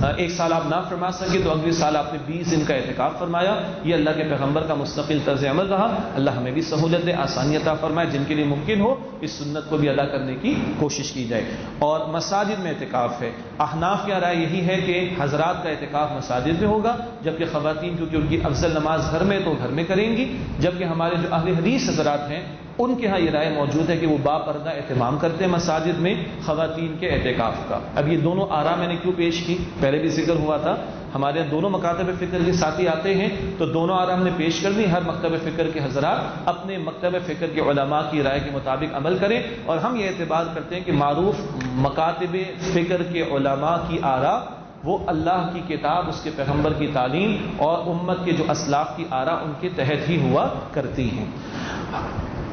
ایک سال آپ نہ فرما سکے تو اگلے سال آپ نے 20 دن کا اعتکاف فرمایا. یہ اللہ کے پیغمبر کا مستقل طرز عمل رہا. اللہ ہمیں بھی سہولت دے، آسانی عطا فرمائے. جن کے لیے ممکن ہو اس سنت کو بھی ادا کرنے کی کوشش کی جائے. اور مساجد میں اعتکاف ہے. احناف کی رائے یہی ہے کہ حضرات کا اعتکاف مساجد میں ہوگا، جبکہ خواتین کیونکہ ان کی افضل نماز گھر میں تو گھر میں کریں گی. جبکہ ہمارے جو اہل حدیث حضرات ہیں ان کے ہاں یہ رائے موجود ہے کہ وہ با پردہ اہتمام کرتے ہیں مساجد میں خواتین کے اعتکاف کا. اب یہ دونوں آراء میں نے کیوں پیش کی، پہلے بھی ذکر ہوا تھا، ہمارے یہاں دونوں مکاتب فکر کے ساتھی آتے ہیں تو دونوں آراء ہم نے پیش کر دی. ہر مکتب فکر کے حضرات اپنے مکتب فکر کے علماء کی رائے کے مطابق عمل کریں. اور ہم یہ اعتبار کرتے ہیں کہ معروف مکاتب فکر کے علماء کی آراء وہ اللہ کی کتاب، اس کے پیغمبر کی تعلیم اور امت کے جو اسلاف کی آراء ان کے تحت ہی ہوا کرتی ہیں۔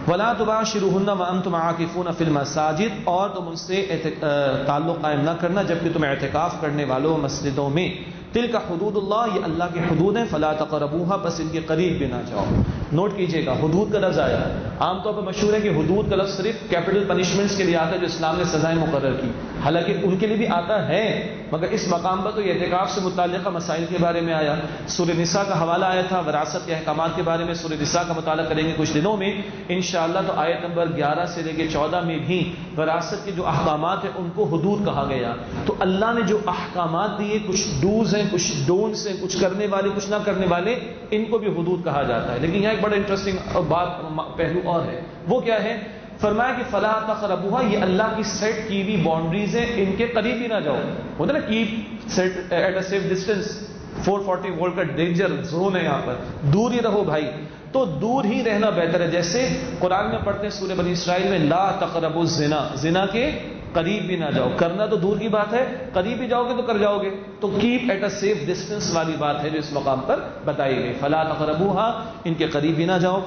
وَلَا تُبَاشِرُوهُنَّ وَأَنْتُمْ عَاكِفُونَ فِي الْمَسَاجِدِ، اور تم ان سے تعلق قائم نہ کرنا جبکہ تم اعتکاف کرنے والوں مسجدوں میں۔ تلک حدود اللہ، یہ اللہ کے حدود ہیں، فلا تقربوها، پس ان کے قریب بھی نہ جاؤ۔ نوٹ کیجئے گا، حدود کا لفظ آیا، عام طور پر مشہور ہے کہ حدود کا لفظ صرف کیپٹل پنشمنٹس کے لیے آتا ہے جو اسلام نے سزائیں مقرر کی، حالانکہ ان کے لیے بھی آتا ہے، مگر اس مقام پر تو یہ اعتکاف سے متعلقہ مسائل کے بارے میں آیا۔ سورہ نساء کا حوالہ آیا تھا وراثت کے احکامات کے بارے میں، سورہ نساء کا مطالعہ کریں گے کچھ دنوں میں انشاءاللہ، تو آیت نمبر 11 سے لے کے 14 میں بھی وراثت کے جو احکامات ہیں ان کو حدود کہا گیا۔ تو اللہ نے جو احکامات دیے، کچھ ڈوز ہیں، کچھ ڈونٹس ہیں، کچھ کرنے والے کچھ نہ کرنے والے، ان کو بھی حدود کہا جاتا ہے۔ لیکن یہاں ایک بڑا انٹرسٹنگ بات پہلو اور ہے، وہ کیا ہے؟ فرمایا کہ فلا تقربوها، یہ اللہ کی سیٹ کی ہوئی باؤنڈریز ہیں، ان کے قریب ہی نہ جاؤ۔ ہوتا ہے نا keep set at a safe distance, 440 volt کا ڈینجر زون ہے، یہاں پر دور ہی رہو بھائی۔ تو دور ہی رہنا بہتر ہے، جیسے قرآن میں پڑھتے ہیں سورہ بنی اسرائیل میں، لا تقربوا الزنا، زنا کے قریب بھی نہ جاؤ۔ کرنا تو دور کی بات ہے، قریب بھی جاؤ گے تو کر جاؤ گے، تو keep at a safe distance والی بات ہے جو اس مقام پر بتائی گئی، فلا تقربوها، ان کے قریب بھی نہ جاؤ۔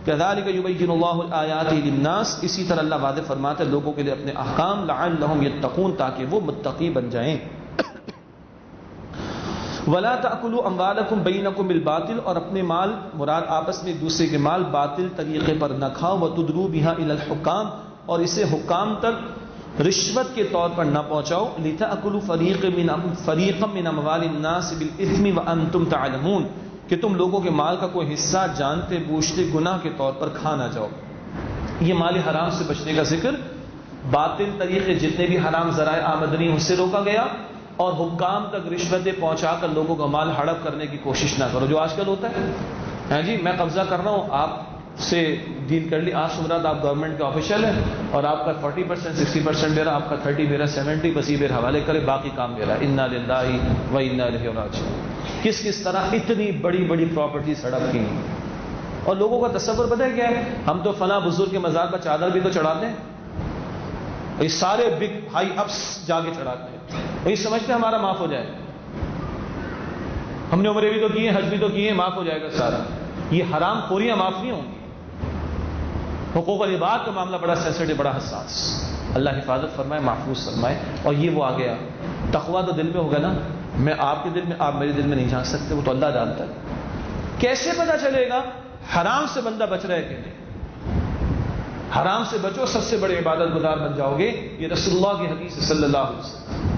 كذلك يبين الله الآيات للناس، اسی طرح اللہ واضح فرماتا ہے لوگوں کے لیے اپنے احکام، لعلهم يتقون، تاکہ وہ متقی بن جائیں۔ ولا تأكلوا أموالكم بينكم بالباطل، اور اپنے مال مراد آپس میں ایک دوسرے کے مال باطل طریقے پر نہ کھاؤ، وتدلوا بها إلى الحكام، اور اسے حکام تک رشوت کے طور پر نہ پہنچاؤ، لتأكلوا فريقا من أموال الناس بالإثم وأنتم تعلمون، کہ تم لوگوں کے مال کا کوئی حصہ جانتے بوجھتے گناہ کے طور پر کھا نہ جاؤ۔ یہ مال حرام سے بچنے کا ذکر، باطل طریقے جتنے بھی حرام ذرائع آمدنی ان سے روکا گیا، اور حکام تک رشوتیں پہنچا کر لوگوں کا مال ہڑپ کرنے کی کوشش نہ کرو، جو آج کل ہوتا ہے۔ ہاں جی، میں قبضہ کر رہا ہوں، آپ سے ڈیل کر لی، آج سمرات آپ گورنمنٹ کے آفیشیل ہیں اور آپ کا 40% 60% میرا، آپ کا 30 میرا، 70 بس یہ میرے حوالے کرے، باقی کام میرا، انا للہ و انا الیہ راجعون۔ کس طرح اتنی بڑی بڑی پراپرٹیز ہڑپ کی، اور لوگوں کا تصور پتہ ہے کیا ہے؟ ہم تو فلاں بزرگ کے مزار پر چادر بھی تو چڑھاتے ہیں، یہ سارے بگ ہائی اپس جا کے چڑھاتے ہیں، وہی سمجھتے ہیں ہمارا معاف ہو جائے، ہم نے عمرے بھی تو کیے، حج بھی تو کیے، معاف ہو جائے گا سارا۔ یہ حرام خوریاں معاف نہیں ہوں گی۔ حقوق العباد کا معاملہ بڑا سینسٹیو، بڑا حساس، اللہ حفاظت فرمائے، محفوظ فرمائے۔ اور یہ وہ آ گیا، تقویٰ تو دل میں ہوگا نا، میں آپ کے دل میں، آپ میرے دل میں نہیں جان سکتے، وہ تو اللہ جانتا ہے۔ کیسے پتہ چلے گا حرام سے بندہ بچ رہا ہے کہ نہیں؟ حرام سے بچو، سب سے بڑے عبادت گزار بن جاؤ گے، یہ رسول اللہ کی حدیث صلی اللہ علیہ وسلم۔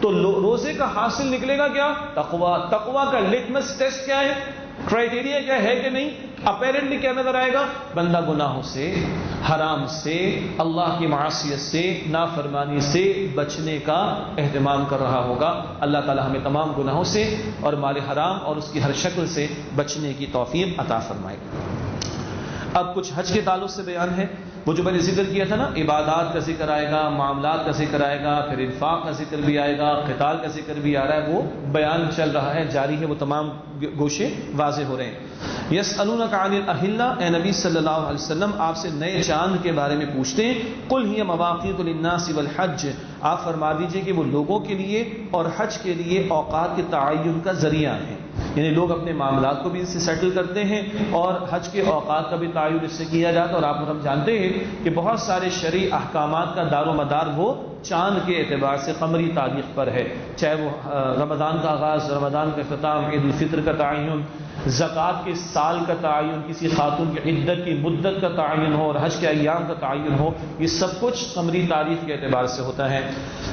تو روزے کا حاصل نکلے گا کیا؟ تقویٰ۔ تقویٰ کا لٹمس ٹیسٹ کیا ہے؟ کرائیٹیریا کیا ہے کہ نہیں؟ اپیرنٹلی کیا نظر آئے گا؟ بندہ گناہوں سے، حرام سے، اللہ کی معصیت سے، نافرمانی سے بچنے کا اہتمام کر رہا ہوگا۔ اللہ تعالی ہمیں تمام گناہوں سے اور مال حرام اور اس کی ہر شکل سے بچنے کی توفیق عطا فرمائے۔ اب کچھ حج کے تعلق سے بیان ہے، وہ جو میں نے ذکر کیا تھا نا، عبادات کا ذکر آئے گا، معاملات کا ذکر آئے گا، پھر انفاق کا ذکر بھی آئے گا، قتال کا ذکر بھی آ رہا ہے، وہ بیان چل رہا ہے، جاری ہے، وہ تمام گوشے واضح ہو رہے ہیں۔ یسألونک عن الاہلہ، اے نبی صلی اللہ علیہ وسلم آپ سے نئے چاند کے بارے میں پوچھتے ہیں، قل ہی مواقیت للناس والحج، آپ فرما دیجئے کہ وہ لوگوں کے لیے اور حج کے لیے اوقات کے تعین کا ذریعہ ہیں، یعنی لوگ اپنے معاملات کو بھی اس سے سیٹل کرتے ہیں اور حج کے اوقات کا بھی تعین اس سے کیا جاتا ہے۔ اور آپ ہم جانتے ہیں کہ بہت سارے شرعی احکامات کا دار و مدار وہ چاند کے اعتبار سے قمری تاریخ پر ہے، چاہے وہ رمضان کا آغاز، رمضان کا اختتام، عید الفطر کا تعین، زکوٰۃ کے سال کا تعین، کسی خاتون کی عدت کی مدت کا تعین ہو، اور حج کے ایام کا تعین ہو، یہ سب کچھ قمری تاریخ کے اعتبار سے ہوتا ہے۔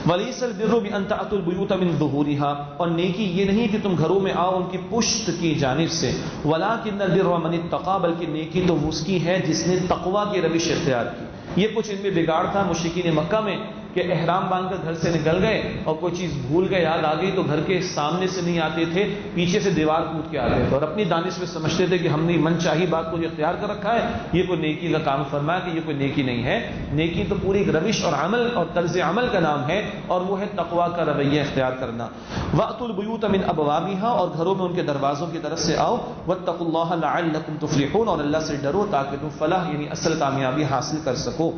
وَلَيْسَ الْبِرُّ بِأَن تَأْتُوا الْبُيُوتَ مِن ظُهُورِهَا، اور نیکی یہ نہیں کہ تم گھروں میں آؤ ان کی پشت کی جانب سے، وَلَٰكِنَّ الْبِرَّ مَنِ اتَّقَىٰ، بلکہ نیکی تو اس کی ہے جس نے تقویٰ کی روش اختیار کی۔ یہ کچھ ان میں بگاڑ تھا مشرکین مکہ میں کہ احرام باندھ کر گھر سے نکل گئے اور کوئی چیز بھول گئے، یاد آ گئی تو گھر کے سامنے سے نہیں آتے تھے، پیچھے سے دیوار کود کے آتے تھے، اور اپنی دانش میں سمجھتے تھے کہ ہم نے من چاہی بات کو اختیار کر رکھا ہے، یہ کوئی نیکی کا کام۔ فرمایا کہ یہ کوئی نیکی نہیں ہے، نیکی تو پوری ایک روش اور عمل اور طرز عمل کا نام ہے، اور وہ ہے تقویٰ کا رویہ اختیار کرنا۔ وَأْتُوا الْبُيُوتَ مِنْ أَبْوَابِهَا، اور گھروں میں ان کے دروازوں کی طرف سے آؤ، وَاتَّقُوا اللَّهَ لَعَلَّكُمْ تُفْلِحُونَ، اور اللہ سے ڈرو تاکہ تم فلاح یعنی اصل کامیابی حاصل کر سکو۔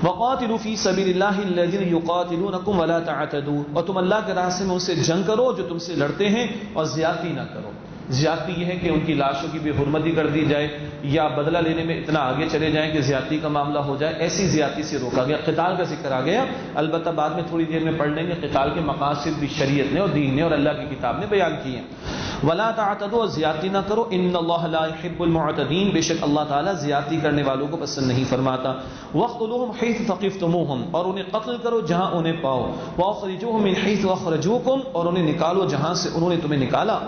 وَقَاتِلُوا فِي سَبِيلِ اللَّهِ الَّذِينَ يُقَاتِلُونَكُمْ وَلَا تَعْتَدُوا، اور تم اللہ کے راستے میں ان سے جنگ کرو جو تم سے لڑتے ہیں اور زیادتی نہ کرو۔ زیادتی یہ ہے کہ ان کی لاشوں کی بے حرمتی کر دی جائے یا بدلہ لینے میں اتنا آگے چلے جائیں کہ زیادتی کا معاملہ ہو جائے، ایسی زیادتی سے روکا گیا۔ قتال کا ذکر آ گیا، البتہ بعد میں تھوڑی دیر میں پڑھ لیں گے قتال کے مقاصد بھی شریعت نے اور دین نے اور اللہ کی کتاب نے بیان کیے ہیں۔ ولا تعتدوا، اور زیادتی نہ کرو، ان اللہ لا يحب المعتدین، بے شک اللہ تعالیٰ زیادتی کرنے والوں کو پسند نہیں فرماتا۔ واقتلوہم حیث ثقفتموہم، اور انہیں قتل کرو جہاں انہیں پاؤ۔ واخرجوہم من حیث اخرجوکم، اور انہیں نکالو جہاں سے انہوں نے تمہیں نکالا۔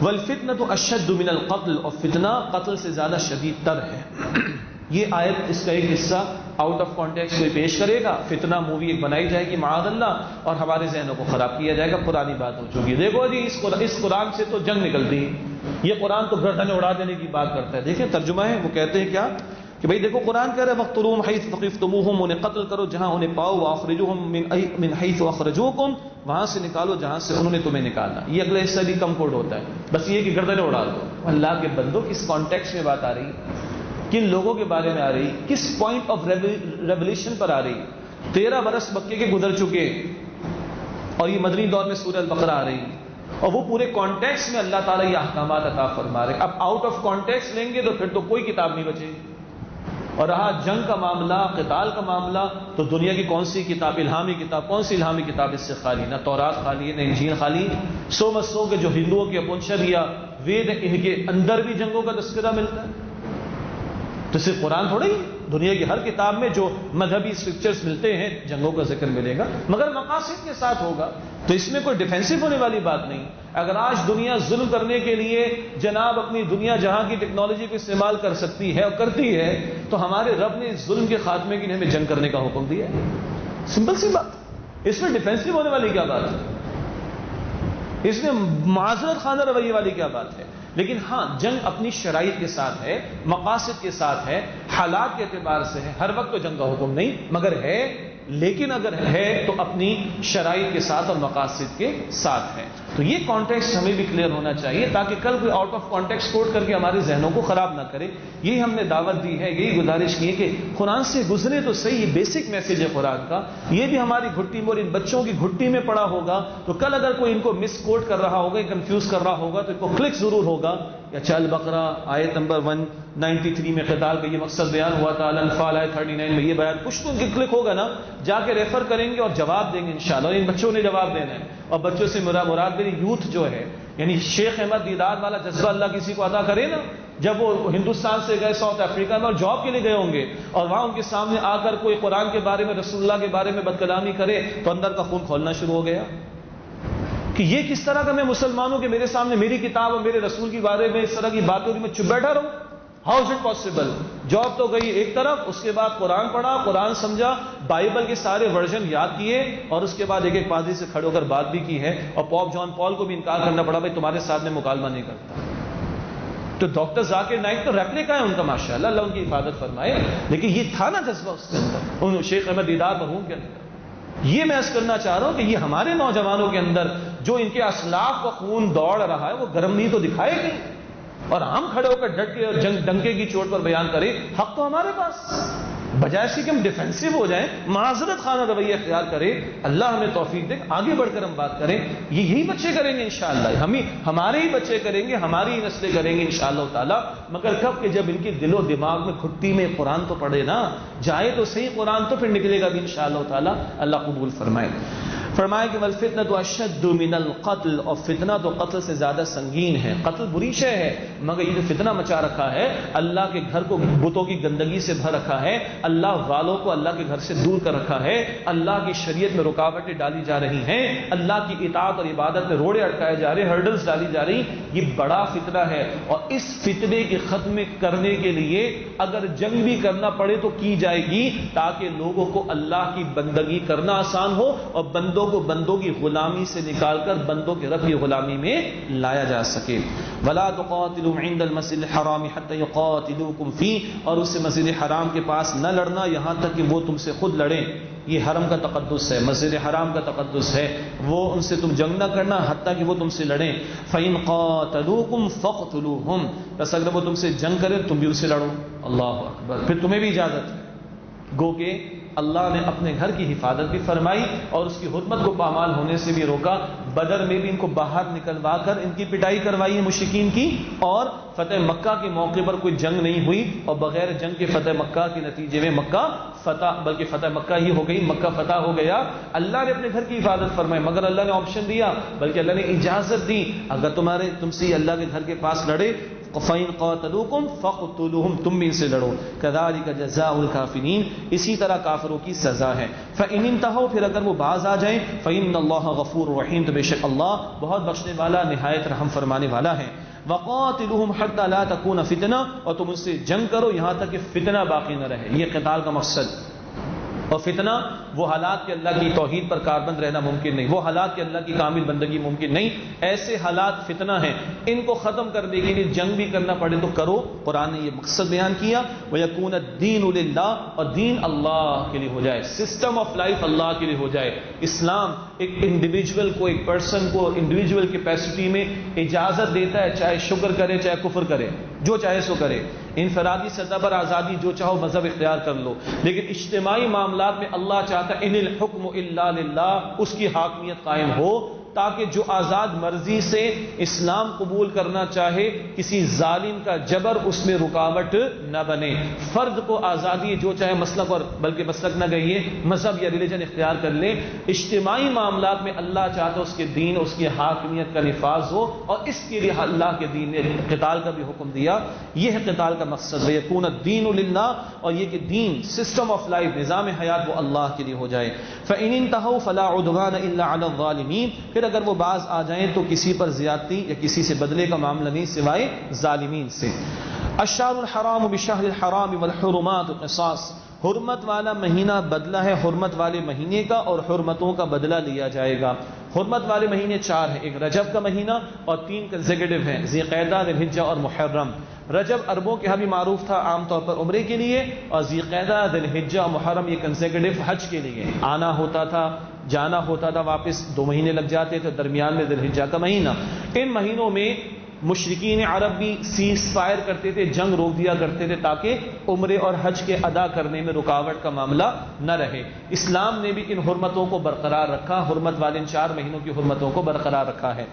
والفتنة اشد من القتل، اور فتنہ قتل سے زیادہ شدید تر ہے۔ یہ آیت اس کا ایک حصہ آؤٹ آف کانٹیکسٹ کوئی پیش کرے گا، فتنہ مووی ایک بنائی جائے گی معاذ اللہ، اور ہمارے ذہنوں کو خراب کیا جائے گا، پرانی بات ہو چکی ہے۔ دیکھو جی اس قرآن سے تو جنگ نکلتی ہے، یہ قرآن تو گردنیں اڑا دینے کی بات کرتا ہے۔ دیکھیں ترجمہ ہے، وہ کہتے ہیں کیا کہ بھئی دیکھو قرآن کہہ رہا ہے وَاقْتُلُوهُمْ حَيْثُ ثَقِفْتُمُوهُمْ، انہیں قتل کرو جہاں انہیں پاؤ، وَأَخْرِجُوهُمْ مِنْ حَيْثُ أَخْرَجُوكُمْ، وہاں سے نکالو جہاں سے انہوں نے تمہیں نکالا۔ یہ اگلا حصہ بھی کم کوڈ ہوتا ہے، بس یہ کہ گردنیں اڑا دو۔ اللہ کے بندوں کس کانٹیکسٹ میں بات آ رہی ہے، کن لوگوں کے بارے میں آ رہی، کس پوائنٹ آف ریولیشن پر آ رہی۔ 13 برس مکے کے گزر چکے اور یہ مدنی دور میں سورہ البقرہ آ رہی، اور وہ پورے کانٹیکسٹ میں اللہ تعالیٰ یہ احکامات عطا فرما رہے۔ اب آؤٹ آف کانٹیکسٹ لیں گے تو پھر تو کوئی کتاب نہیں بچے گی۔ اور رہا جنگ کا معاملہ، قتال کا معاملہ، تو دنیا کی کون سی کتاب، الہامی کتاب، کون سی الہامی کتاب اس سے خالی؟ نہ تورات خالی ہے، نہ انجیل خالی۔ سو مسو کے جو ہندوؤں کے اپنشد یا وید، ان کے اندر بھی جنگوں کا تذکرہ ملتا ہے۔ تو صرف قرآن تھوڑا ہی، دنیا کی ہر کتاب میں جو مذہبی اسکرپچرز ملتے ہیں جنگوں کا ذکر ملے گا، مگر مقاصد کے ساتھ ہوگا۔ تو اس میں کوئی ڈیفینسو ہونے والی بات نہیں۔ اگر آج دنیا ظلم کرنے کے لیے جناب اپنی دنیا جہاں کی ٹیکنالوجی کو استعمال کر سکتی ہے اور کرتی ہے، تو ہمارے رب نے ظلم کے خاتمے کے لیے ہمیں جنگ کرنے کا حکم دیا ہے۔ سمپل سی بات، اس میں ڈیفینسو ہونے والی کیا بات ہے، اس میں معذرت خانہ رویے والی کیا بات ہے؟ لیکن ہاں جنگ اپنی شرائط کے ساتھ ہے، مقاصد کے ساتھ ہے، حالات کے اعتبار سے ہے۔ ہر وقت تو جنگ کا حکم نہیں، مگر ہے، لیکن اگر ہے تو اپنی شرائط کے ساتھ اور مقاصد کے ساتھ ہے۔ تو یہ کانٹیکسٹ ہمیں بھی کلیئر ہونا چاہیے تاکہ کل کوئی آؤٹ آف کانٹیکسٹ کوٹ کر کے ہمارے ذہنوں کو خراب نہ کرے۔ یہی ہم نے دعوت دی ہے، یہی گزارش کی ہے کہ قرآن سے گزرے تو صحیح، یہ بیسک میسج ہے قرآن کا، یہ بھی ہماری گھٹی میں اور ان بچوں کی گھٹی میں پڑا ہوگا تو کل اگر کوئی ان کو مس کوٹ کر رہا ہوگا، کنفیوز کر رہا ہوگا تو ان کو کلک ضرور ہوگا۔ یا چل بقرہ آیت نمبر 193 میں قتال کا یہ مقصد بیان ہوا تھا، الانفال آیت 39 میں یہ بیان، کچھ تو ان کے کلک ہوگا نا، جا کے ریفر کریں گے اور جواب دیں گے انشاءاللہ۔ اور ان بچوں نے جواب دینا ہے، اور بچوں سے مراد میری یوتھ جو ہے، یعنی شیخ احمد دیدار والا جذبہ اللہ کسی کو عطا کرے نا، جب وہ ہندوستان سے گئے ساؤتھ افریقہ میں اور جاب کے لیے گئے ہوں گے، اور وہاں ان کے سامنے آ کر کوئی قرآن کے بارے میں، رسول اللہ کے بارے میں بد کلامی کرے تو اندر کا خون کھولنا شروع ہو گیا کہ یہ کس طرح کا میں مسلمانوں کے میرے سامنے میری کتاب اور میرے رسول کے بارے میں اس طرح کی باتیں میں چپ بیٹھا رہوں؟ How is it possible? Job تو گئی ایک طرف، اس کے بعد قرآن پڑھا، قرآن سمجھا، بائبل کے سارے ورژن یاد کیے، اور اس کے بعد ایک ایک پادری سے کھڑے ہو کر بات بھی کی ہے، اور پوپ جان پال کو بھی انکار کرنا پڑا، بھائی تمہارے ساتھ میں مکالمہ نہیں کرتا۔ تو ڈاکٹر ذاکر نائک تو ریپلیکا ہے ان کا، ماشاءاللہ، اللہ ان کی حفاظت فرمائے، لیکن یہ تھا نا جذبہ اس کے اندر، ان شیخ احمد دیدار مرحوم کے اندر۔ یہ میں عرض کرنا چاہ رہا ہوں کہ یہ ہمارے نوجوانوں کے اندر جو ان کے اسلاف کا خون دوڑ رہا ہے، وہ گرمی تو دکھائے گی، اور ہم کھڑے ہو کر ڈٹ کے اور ڈنکے کی چوٹ پر بیان کریں، حق تو ہمارے پاس، بجائے اس کہ ہم ڈیفینسو ہو جائیں، معذرت خانہ رویہ اختیار کریں۔ اللہ ہمیں توفیق دے، آگے بڑھ کر ہم بات کریں، یہی بچے کریں گے انشاءاللہ، ہمارے ہی بچے کریں گے، ہماری ہی نسلیں کریں گے انشاءاللہ تعالی، مگر کب کہ جب ان کے دل و دماغ میں گھٹی میں قرآن تو پڑھے نا، جائے تو صحیح قرآن، تو پھر نکلے گا بھی انشاءاللہ تعالی۔ اللہ قبول فرمائے۔ فرمائے کہ والفتنة اشد من القتل، اور فتنہ تو قتل سے زیادہ سنگین ہے۔ قتل بری شے ہے، مگر یہ جو فتنہ مچا رکھا ہے، اللہ کے گھر کو بتوں کی گندگی سے بھر رکھا ہے، اللہ والوں کو اللہ کے گھر سے دور کر رکھا ہے، اللہ کی شریعت میں رکاوٹیں ڈالی جا رہی ہیں، اللہ کی اطاعت اور عبادت میں روڑے اٹکائے جا رہے ہیں، ہرڈلز ڈالی جا رہی، یہ بڑا فتنہ ہے۔ اور اس فتنے کے ختم کرنے کے لیے اگر جنگ بھی کرنا پڑے تو کی جائے گی، تاکہ لوگوں کو اللہ کی بندگی کرنا آسان ہو، اور بندوں کو بندوں کی غلامی سے نکال کر بندوں کے رب کی غلامی میں لایا جا سکے۔ وَلَا تُقَاتِلُوا عِندَ الْمَسْجِدِ الْحَرَامِ حَتَّى يُقَاتِلُوكُمْ فِيهِ، اور اس سے مسجد حرام کے پاس نہ لڑنا یہاں تک کہ وہ تم سے خود لڑیں۔ یہ حرم کا تقدس ہے، مسجد حرام کا تقدس ہے، وہ ان سے تم جنگ نہ کرنا حتیٰ کہ وہ تم سے لڑیں۔ فَإِنْ قَاتَلُوكُمْ فَاقْتُلُوهُمْ، بس اگر وہ تم سے جنگ کریں تم بھی ان سے لڑو۔ اللہ اکبر، پھر تمہیں بھی اجازت ہے، گو کہ اللہ نے اپنے گھر کی حفاظت بھی فرمائی اور اس کی حرمت کو پامال ہونے سے بھی روکا. بدر میں بھی ان کو باہر نکلوا کر ان کی پٹائی کروائی ہے مشرکین کی, اور فتح مکہ کے موقع پر کوئی جنگ نہیں ہوئی, اور بغیر جنگ کے فتح مکہ کے نتیجے میں مکہ فتح, بلکہ فتح مکہ ہی ہو گئی, مکہ فتح ہو گیا. اللہ نے اپنے گھر کی حفاظت فرمائی, مگر اللہ نے آپشن دیا, بلکہ اللہ نے اجازت دی, اگر تم سے اللہ کے گھر کے پاس لڑے فَإِنْ قَاتَلُوكُمْ فَاقْتُلُوهُمْ, تم بھی ان سے لڑو. كَذَلِكَ جَزَاءُ الْكَافِرِينَ, اسی طرح کافروں کی سزا ہے. فَإِنْ انْتَهُوا, پھر اگر وہ باز آ جائیں, فَإِنَّ اللَّهَ غَفُورٌ رَحِيمٌ, تو بے شک اللہ بہت بخشنے والا نہایت رحم فرمانے والا ہے. وَقَاتِلُوهُمْ حَتَّى لَا تَكُونَ فِتْنَةٌ, اور تم ان سے جنگ کرو یہاں تک کہ فتنہ باقی نہ رہے. یہ قتال کا مقصد. اور فتنہ وہ حالات کہ اللہ کی توحید پر کاربند رہنا ممکن نہیں, وہ حالات کہ اللہ کی کامل بندگی ممکن نہیں, ایسے حالات فتنہ ہیں, ان کو ختم کرنے کے لیے جنگ بھی کرنا پڑے تو کرو. قرآن نے یہ مقصد بیان کیا, وَيَكُونَ الدِّينُ لِلَّهِ, اور دین اللہ کے لیے ہو جائے, سسٹم آف لائف اللہ کے لیے ہو جائے. اسلام ایک انڈیویجول کو, ایک پرسن کو انڈیویجول کیپیسٹی میں اجازت دیتا ہے, چاہے شکر کرے چاہے کفر کرے, جو چاہے سو کرے. انفرادی سطح پر آزادی, جو چاہو مذہب اختیار کر لو, لیکن اجتماعی معاملات میں اللہ چاہتا ہے ان الحکم الا للہ, اس کی حاکمیت قائم ہو, تاکہ جو آزاد مرضی سے اسلام قبول کرنا چاہے کسی ظالم کا جبر اس میں رکاوٹ نہ بنے. فرد کو آزادی, جو چاہے مسلک, اور بلکہ مسلک نہ گئیے, مذہب یا ریلیجن اختیار کر لے. اجتماعی معاملات میں اللہ چاہتا ہے اس کے دین, اس کی حاکمیت کا نفاذ ہو, اور اس کے لیے اللہ کے دین نے قتال کا بھی حکم دیا. یہ ہے قتال کا مقصد, وَيَكُونَ الدِّينُ لِلَّهِ, اور یہ کہ دین, سسٹم آف لائف, نظام حیات وہ اللہ کے لیے ہو جائے. فَإِنِ انْتَهَوْا فَلَا عُدْوَانَ إِلَّا عَلَى الظَّالِمِينَ, پھر اگر وہ باز آ جائیں تو کسی پر زیادتی یا کسی سے بدلے کا معاملہ نہیں سوائے ظالمین سے. الشہر الحرام بشہر الحرام والحرمات قصاص, حرمت والا مہینہ بدلہ ہے حرمت والے مہینے کا, اور حرمتوں کا بدلہ لیا جائے گا. حرمت والے مہینے 4 ہیں, ایک رجب کا مہینہ اور 3 کنزیکٹیو ہیں, ذی قعدہ, ذی الحجہ اور محرم. رجب عربوں کے ہاں بھی معروف تھا عام طور پر عمرے کے لیے, اور ذی قعدہ, ذی الحجہ اور محرم یہ کنزیکٹیو حج کے لیے. آنا ہوتا تھا, جانا ہوتا تھا, واپس 2 مہینے لگ جاتے تھے, درمیان میں ذی الحجہ کا مہینہ. ان مہینوں میں مشرکین عرب بھی سیز فائر کرتے تھے, جنگ روک دیا کرتے تھے, تاکہ عمرے اور حج کے ادا کرنے میں رکاوٹ کا معاملہ نہ رہے. اسلام نے بھی ان حرمتوں کو برقرار رکھا, حرمت والے ان 4 مہینوں کی حرمتوں کو برقرار رکھا ہے.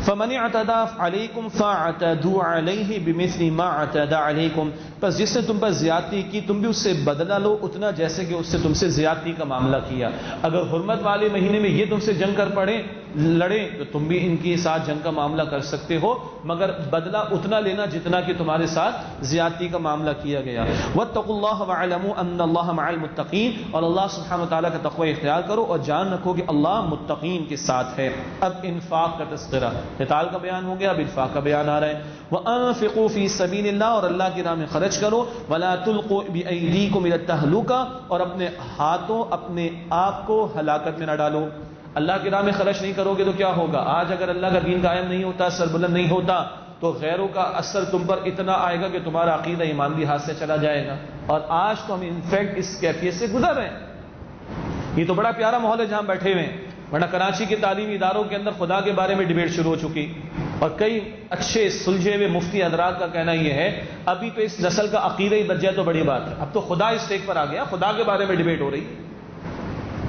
فَمَنِ اعْتَدَىٰ عَلَيْكُمْ فَاعْتَدُوا عَلَيْهِ بِمِثْلِ مَا اعْتَدَىٰ عَلَيْكُمْ, پس جس نے تم پر زیادتی کی تم بھی اس سے بدلہ لو اتنا جیسے کہ اس سے تم سے زیادتی کا معاملہ کیا. اگر حرمت والے مہینے میں یہ تم سے جنگ کر پڑے لڑے تو تم بھی ان کے ساتھ جنگ کا معاملہ کر سکتے ہو, مگر بدلہ اتنا لینا جتنا کہ تمہارے ساتھ زیادتی کا معاملہ کیا گیا. واتقوا اللہ واعلموا ان اللہ مع المتقین, اور اللہ سبحانہ وتعالیٰ کا تقوی اختیار کرو اور جان رکھو کہ اللہ متقین کے ساتھ ہے. اب انفاق کا تذکرہ, قتال کا بیان ہو گیا, اب انفاق کا بیان آ رہا ہے. وانفقوا فی سبیل اللہ, اور اللہ کی راہ میں خرچ کرو. ولا تلقوا بایدیکم الی التہلکہ, اور اپنے ہاتھوں اپنے آپ کو ہلاکت میں نہ ڈالو. اللہ کی راہ میں خرچ نہیں کرو گے تو کیا ہوگا؟ آج اگر اللہ کا دین قائم نہیں ہوتا, سربلند نہیں ہوتا, تو غیروں کا اثر تم پر اتنا آئے گا کہ تمہارا عقیدہ ایمان بھی ہاتھ سے چلا جائے گا. اور آج تو ہم انفیکٹ اس کیفیت سے گزر رہے ہیں. یہ تو بڑا پیارا ماحول ہے جہاں بیٹھے ہوئے ہیں, ورنہ کراچی کے تعلیمی اداروں کے اندر خدا کے بارے میں ڈیبیٹ شروع ہو چکی, اور کئی اچھے سلجھے ہوئے مفتی حضرات کا کہنا یہ ہے ابھی تو اس نسل کا عقیدہ ہی بچ جائے تو بڑی بات ہے. اب تو خدا اس اسٹیج پر آ گیا, خدا کے بارے میں ڈیبیٹ ہو رہی,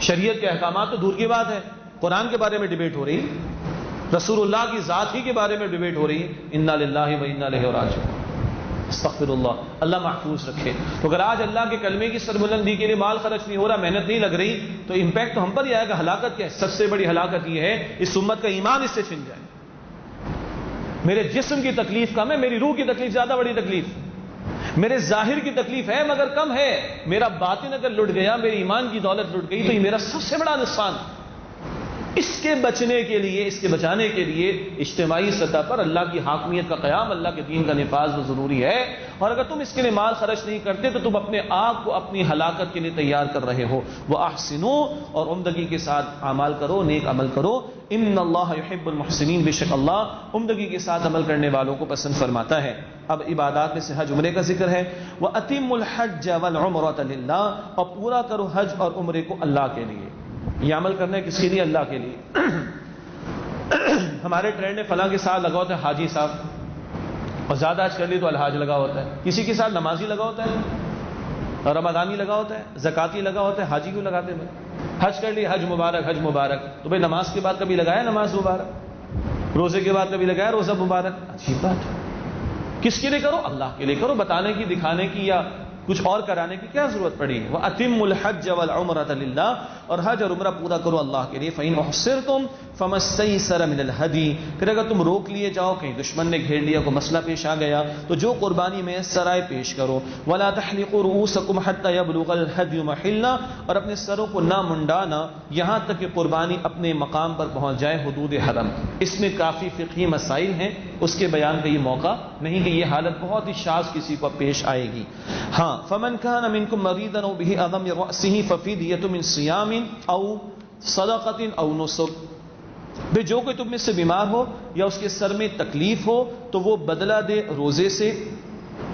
شریعت کے احکامات تو دور کی بات ہے, قرآن کے بارے میں ڈیبیٹ ہو رہی, رسول اللہ کی ذات ہی کے بارے میں ڈیبیٹ ہو رہی. انا للہ و انا الیہ راجعون, استغفر اللہ, اللہ محفوظ رکھے. تو اگر آج اللہ کے کلمے کی سربلندی کے لیے مال خرچ نہیں ہو رہا, محنت نہیں لگ رہی, تو امپیکٹ تو ہم پر ہی آئے گا. ہلاکت کیا ہے؟ سب سے بڑی ہلاکت یہ ہے اس امت کا ایمان اس سے چھن جائے. میرے جسم کی تکلیف کم ہے, میری روح کی تکلیف زیادہ بڑی تکلیف. میرے ظاہر کی تکلیف ہے مگر کم ہے, میرا باطن اگر لٹ گیا, میری ایمان کی دولت لٹ گئی, تو یہ میرا سب سے بڑا نقصان. اس کے بچنے کے لیے, اس کے بچانے کے لیے اجتماعی سطح پر اللہ کی حاکمیت کا قیام, اللہ کے دین کا نفاذ وہ ضروری ہے. اور اگر تم اس کے لیے مال خرچ نہیں کرتے تو تم اپنے آپ کو اپنی ہلاکت کے لیے تیار کر رہے ہو. وَأَحْسِنُوا, اور عمدگی کے ساتھ اعمال کرو, نیک عمل کرو. ان اللہ یحب المحسنین, بے شک اللہ عمدگی کے ساتھ عمل کرنے والوں کو پسند فرماتا ہے. اب عبادات میں سے حج عمرے کا ذکر ہے. وَأَتِمُّوا الْحَجَّ وَالْعُمْرَةَ لِلَّهِ, اور پورا کرو حج اور عمرے کو اللہ کے لیے. یہ عمل کرنا ہے کس کے لیے؟ اللہ کے لیے. ہمارے ٹرینڈ میں فلاں کے ساتھ لگا ہوتا ہے حاجی صاحب, اور زیادہ حج کر لی تو الحاج لگا ہوتا ہے, کسی کے ساتھ نمازی لگا ہوتا ہے. رمضانی لگا ہوتا ہے، زکاتی لگا ہوتا ہے، حاجی کیوں لگاتے ہیں؟ حج کر لی، حج مبارک، حج مبارک. تو بھائی نماز کے بعد کبھی لگایا نماز مبارک؟ روزے کے بعد کبھی لگایا روزہ مبارک؟ عجیب بات ہے. کس کے لیے کرو؟ اللہ کے لیے کرو. بتانے کی، دکھانے کی یا کچھ اور کرانے کی کیا ضرورت پڑی؟ وَأَتِمُّ الْحَجَّ وَالْعُمْرَةَ لِلَّهِ، اور حج اور عمرہ پورا کرو اللہ کے لیے. فَإِنْ أُحْصِرْتُمْ فَمَا اسْتَيْسَرَ مِنَ الْهَدْيِ، پھر اگر تم روک لیے جاؤ، کہیں دشمن نے گھیر لیا، کوئی مسئلہ پیش آ گیا، تو جو قربانی میسر آئے پیش کرو. وَلَا تَحْلِقُوا رُؤُوسَكُمْ حَتَّى يَبْلُغَ الْهَدْيُ مَحِلَّهُ، اور اپنے سروں کو نہ منڈانا یہاں تک کہ قربانی اپنے مقام پر پہنچ جائے، حدود حرم. اس میں کافی فقہی مسائل ہیں، اس کے بیان کا یہ موقع نہیں کہ یہ حالت بہت ہی شاذ کسی کو پیش آئے گی. ہاں، فمن كان منكم مريضا او به اذى من راسه ففدية من صيام او صدقة او نسك، بے جو کوئی تم میں سے بیمار ہو یا اس کے سر میں تکلیف ہو تو وہ بدلہ دے روزے سے،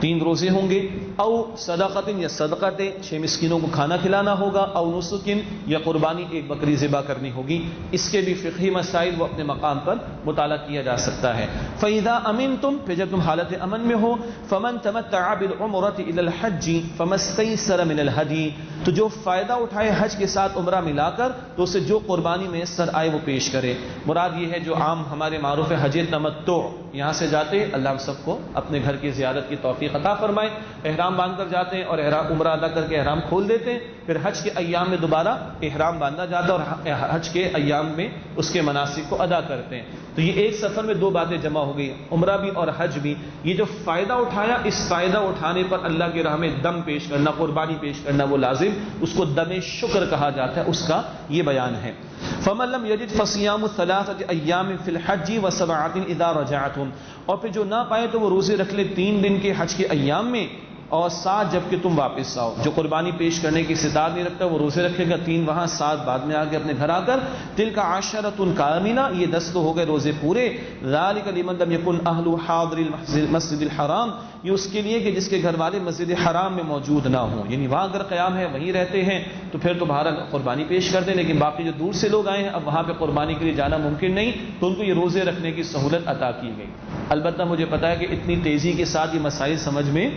3 روزے ہوں گے، او صدقۃ یا صدقہ دے، 6 مسکینوں کو کھانا کھلانا ہوگا، او نسک یا قربانی 1 بکری ذبح کرنی ہوگی. اس کے بھی فقہی مسائل وہ اپنے مقام پر مطالعہ کیا جا سکتا ہے. فَإِذَا أَمِنْتُمْ، پھر جب تم حالت امن میں ہو، فَمَنْ تَمَتَّعَ بِالْعُمْرَةِ إِلَى الْحَجِّ فَمَا اسْتَيْسَرَ مِنَ الْهَدْيِ، تو جو فائدہ اٹھائے حج کے ساتھ عمرہ ملا کر، تو اسے جو قربانی میسر آئے وہ پیش کرے. مراد یہ ہے جو عام ہمارے معروف حج تمتع، یہاں سے جاتے اللہ ہم سب کو اپنے گھر کی زیارت کی توفیق عطا فرمائے. احرام باندھ کر جاتے ہیں اور عمرہ ادا کر کے احرام کھول دیتے ہیں، پھر حج کے ایام میں دوبارہ احرام باندھا جاتا ہے اور حج کے ایام میں اس کے مناسک کو ادا کرتے ہیں. تو یہ ایک سفر میں 2 باتیں جمع ہو گئی، عمرہ بھی اور حج بھی. یہ جو فائدہ اٹھایا، اس فائدہ اٹھانے پر اللہ کی راہ میں دم پیش کرنا، قربانی پیش کرنا وہ لازم، اس کو دم شکر کہا جاتا ہے، اس کا یہ بیان ہے. فَمَن لَّمْ يَجِدْ فَصِيَامُ 3 أَيَّامٍ فِي الْحَجِّ و7 إِذَا رَجَعْتُمْ، اور پھر جو نہ پائے تو وہ روزے رکھ لے 3 دن کے حج کے ایام میں اور 7 جب کہ تم واپس آؤ. جو قربانی پیش کرنے کی استطاعت نہیں رکھتا وہ روزے رکھے گا 3 وہاں، 7 بعد میں آ کے اپنے گھر آ کر. تِلْكَ عَشَرَةٌ كَامِلَةٌ، یہ 10 تو ہو گئے روزے پورے. ذَلِكَ لِمَن لَّمْ يَكُنْ أَهْلُ حَاضِرِ الْمَسْجِدِ الْحَرَامِ، یہ اس کے لیے کہ جس کے گھر والے مسجد حرام میں موجود نہ ہوں، یعنی وہاں اگر قیام ہے وہیں رہتے ہیں تو پھر تو بہرحال قربانی پیش کر دیں. لیکن باقی جو دور سے لوگ آئے ہیں اب وہاں پہ قربانی کے لیے جانا ممکن نہیں، تو ان کو یہ روزے رکھنے کی سہولت عطا کی گئی. البتہ مجھے پتا ہے کہ اتنی تیزی کے ساتھ یہ مسائل سمجھ میں